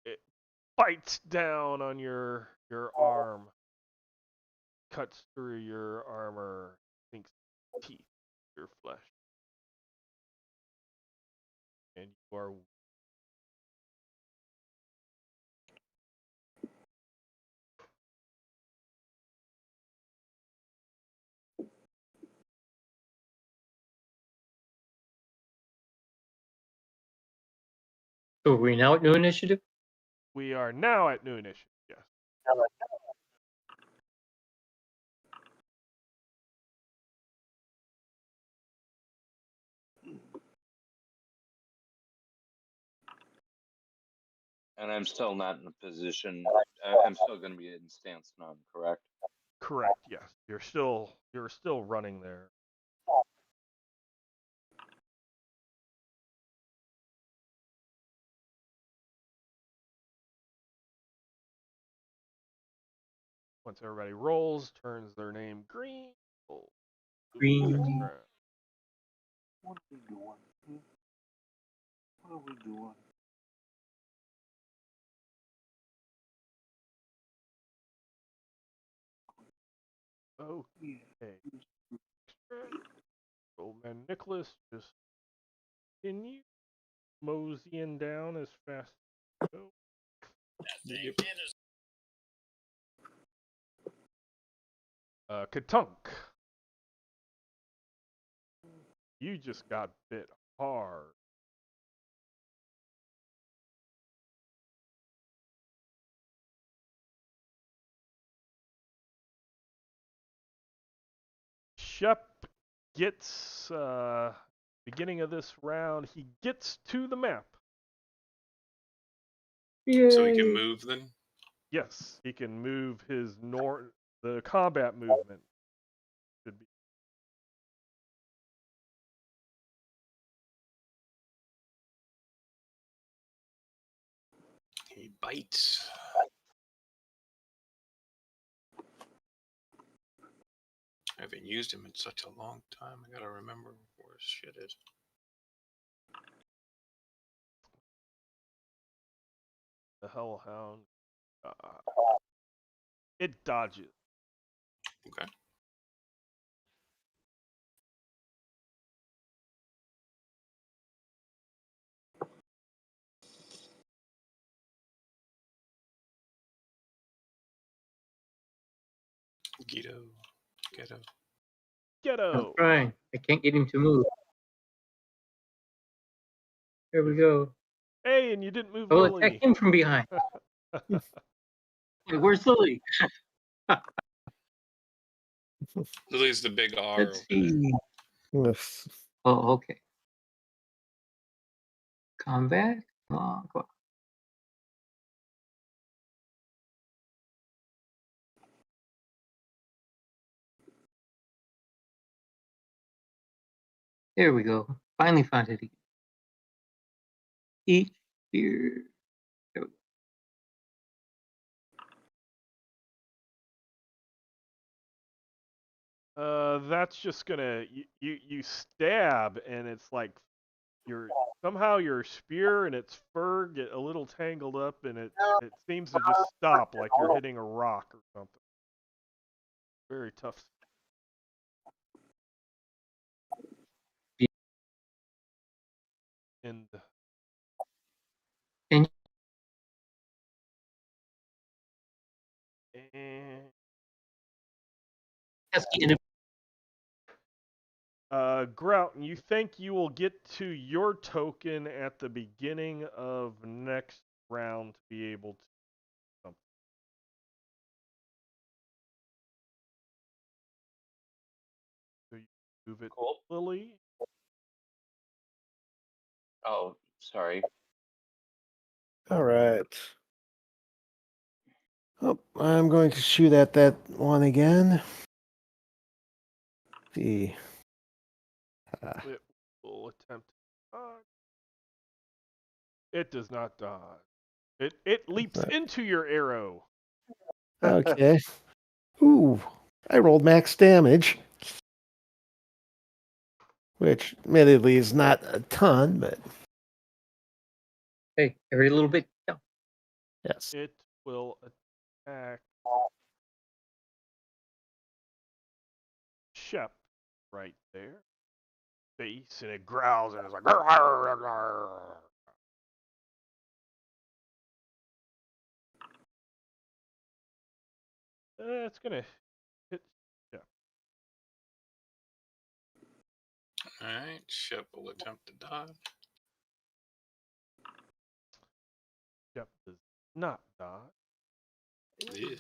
It bites down on your arm, cuts through your armor, sinks teeth in your flesh, and you are. So are we now at new initiative? We are now at new initiative. Yes. And I'm still not in a position. I'm still going to be in stance none, correct? Correct. Yes. You're still running there. Once everybody rolls, turns their name green. Green. Extra. What are we doing? What are we doing? Okay. Old man Nicholas just continue moseying down as fast as you go. Katunk. You just got bit hard. Shep gets beginning of this round. He gets to the map. So he can move then? Yes, he can move his the combat movement. Should be. He bites. I haven't used him in such a long time. I gotta remember where his shit is. The Hellhound. It dodges. Okay. Ghetto. I'm Ghetto. trying. I can't get him to move. There we go. Hey, and you didn't move I will Lily. attack him from behind. Hey, where's Lily? Lily's the big R. Let's see. Yes. Oh, okay. Combat. Come on, come on. There we go. Finally found it again. Eat here. There we go. That's just gonna you stab, and it's like somehow your spear and its fur get a little tangled up, and it seems to just stop like you're hitting a rock or something. Very tough. And And that's the enemy. Grouton, you think you will get to your token at the beginning of next round to be able to do something. So you move it, Cool. Lily. Oh, sorry. All right. Oh, I'm going to shoot at that one again. See. It will attempt to dodge. It does not dodge. It leaps into your arrow. Okay. Ooh, I rolled max damage, which admittedly is not a ton, but Hey, every little bit. Yeah. yes. It will attack Shep right there. Face, and it growls and it's like. Arr, arr, arr. It's gonna hit Shep. Alright, Shep will attempt to dodge. Shep does not dodge. Yeah.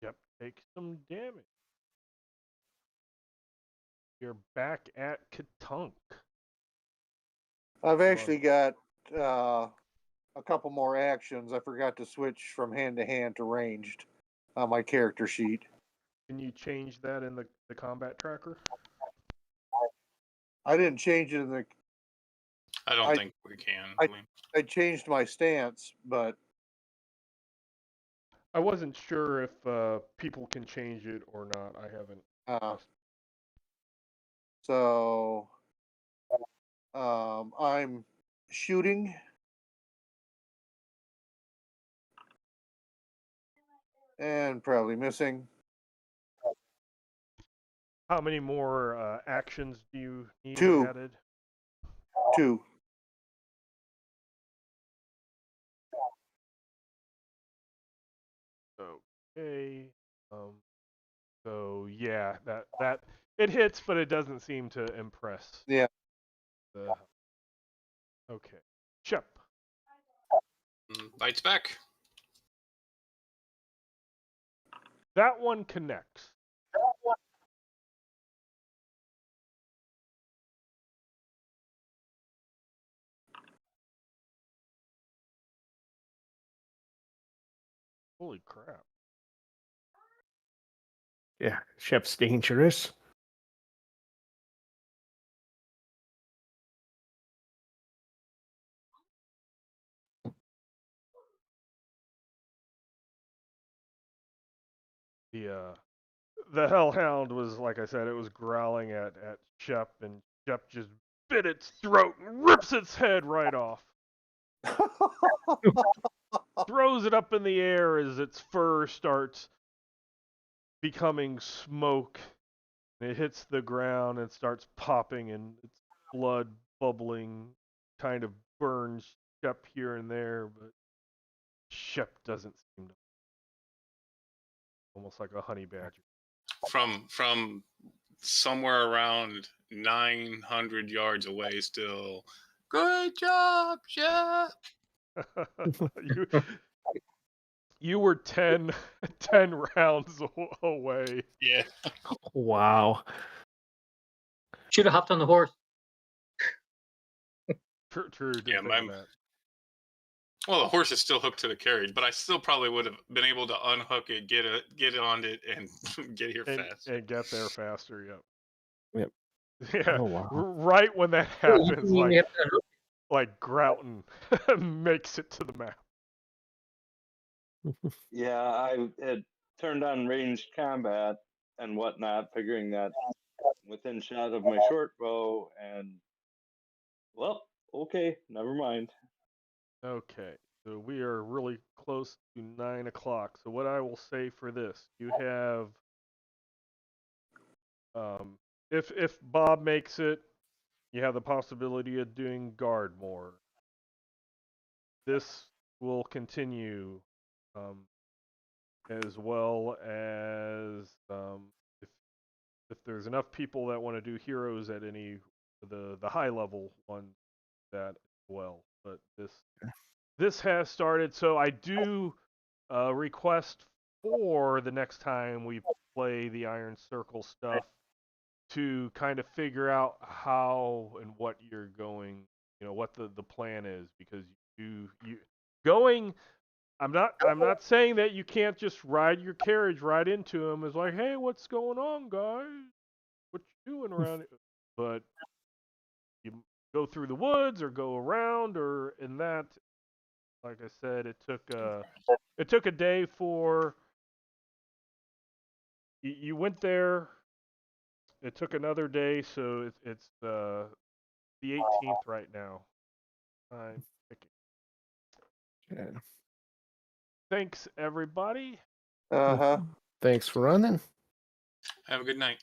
Shep takes some damage. You're back at Katunk. I've actually got a couple more actions. I forgot to switch from hand to hand to ranged on my character sheet. Can you change that in the combat tracker? I didn't change it in the. I don't think we can. I changed my stance, but I wasn't sure if people can change it or not. I haven't. So I'm shooting And probably missing. How many more actions do you need 2. added? 2. Okay. So yeah, that it hits, but it doesn't seem to impress. Yeah. Okay. Chip. Bites back. That one connects. Holy crap. Yeah, Shep's dangerous. The hellhound was, like I said, it was growling at Shep, and Shep just bit its throat and rips its head right off. Throws it up in the air as its fur starts becoming smoke. It hits the ground and starts popping, and its blood bubbling kind of burns Shep here and there, but Shep doesn't seem to. Almost like a honey badger. From somewhere around 900 yards away, still. Good job, Shep. You were 10 rounds away. Yeah. Wow. Should have hopped on the horse. True. Yeah, that. Well, the horse is still hooked to the carriage, but I still probably would have been able to unhook it, get it on it, and get here fast. And get there faster. Yep. Yeah. Oh, wow. Right when that happens, like Grouton makes it to the map. Yeah, I had turned on ranged combat and whatnot, figuring that within shot of my short bow, and well, okay, never mind. Okay, so we are really close to 9 o'clock. So what I will say for this, you have, if Bob makes it, you have the possibility of doing guard more. This will continue, as well as if there's enough people that want to do heroes at any the high level one, that as well. But this has started, so I do request for the next time we play the Iron Circle stuff to kind of figure out how and what you're going, what the plan is, because you going. I'm not saying that you can't just ride your carriage right into them. It's like, hey, what's going on, guys? What you doing around here? But you go through the woods or go around, or in that, like I said, it took a day for you went there. It took another day, so it's the 18th right now. I'm picking. Yeah. Thanks, everybody. Uh-huh. Thanks for running. Have a good night.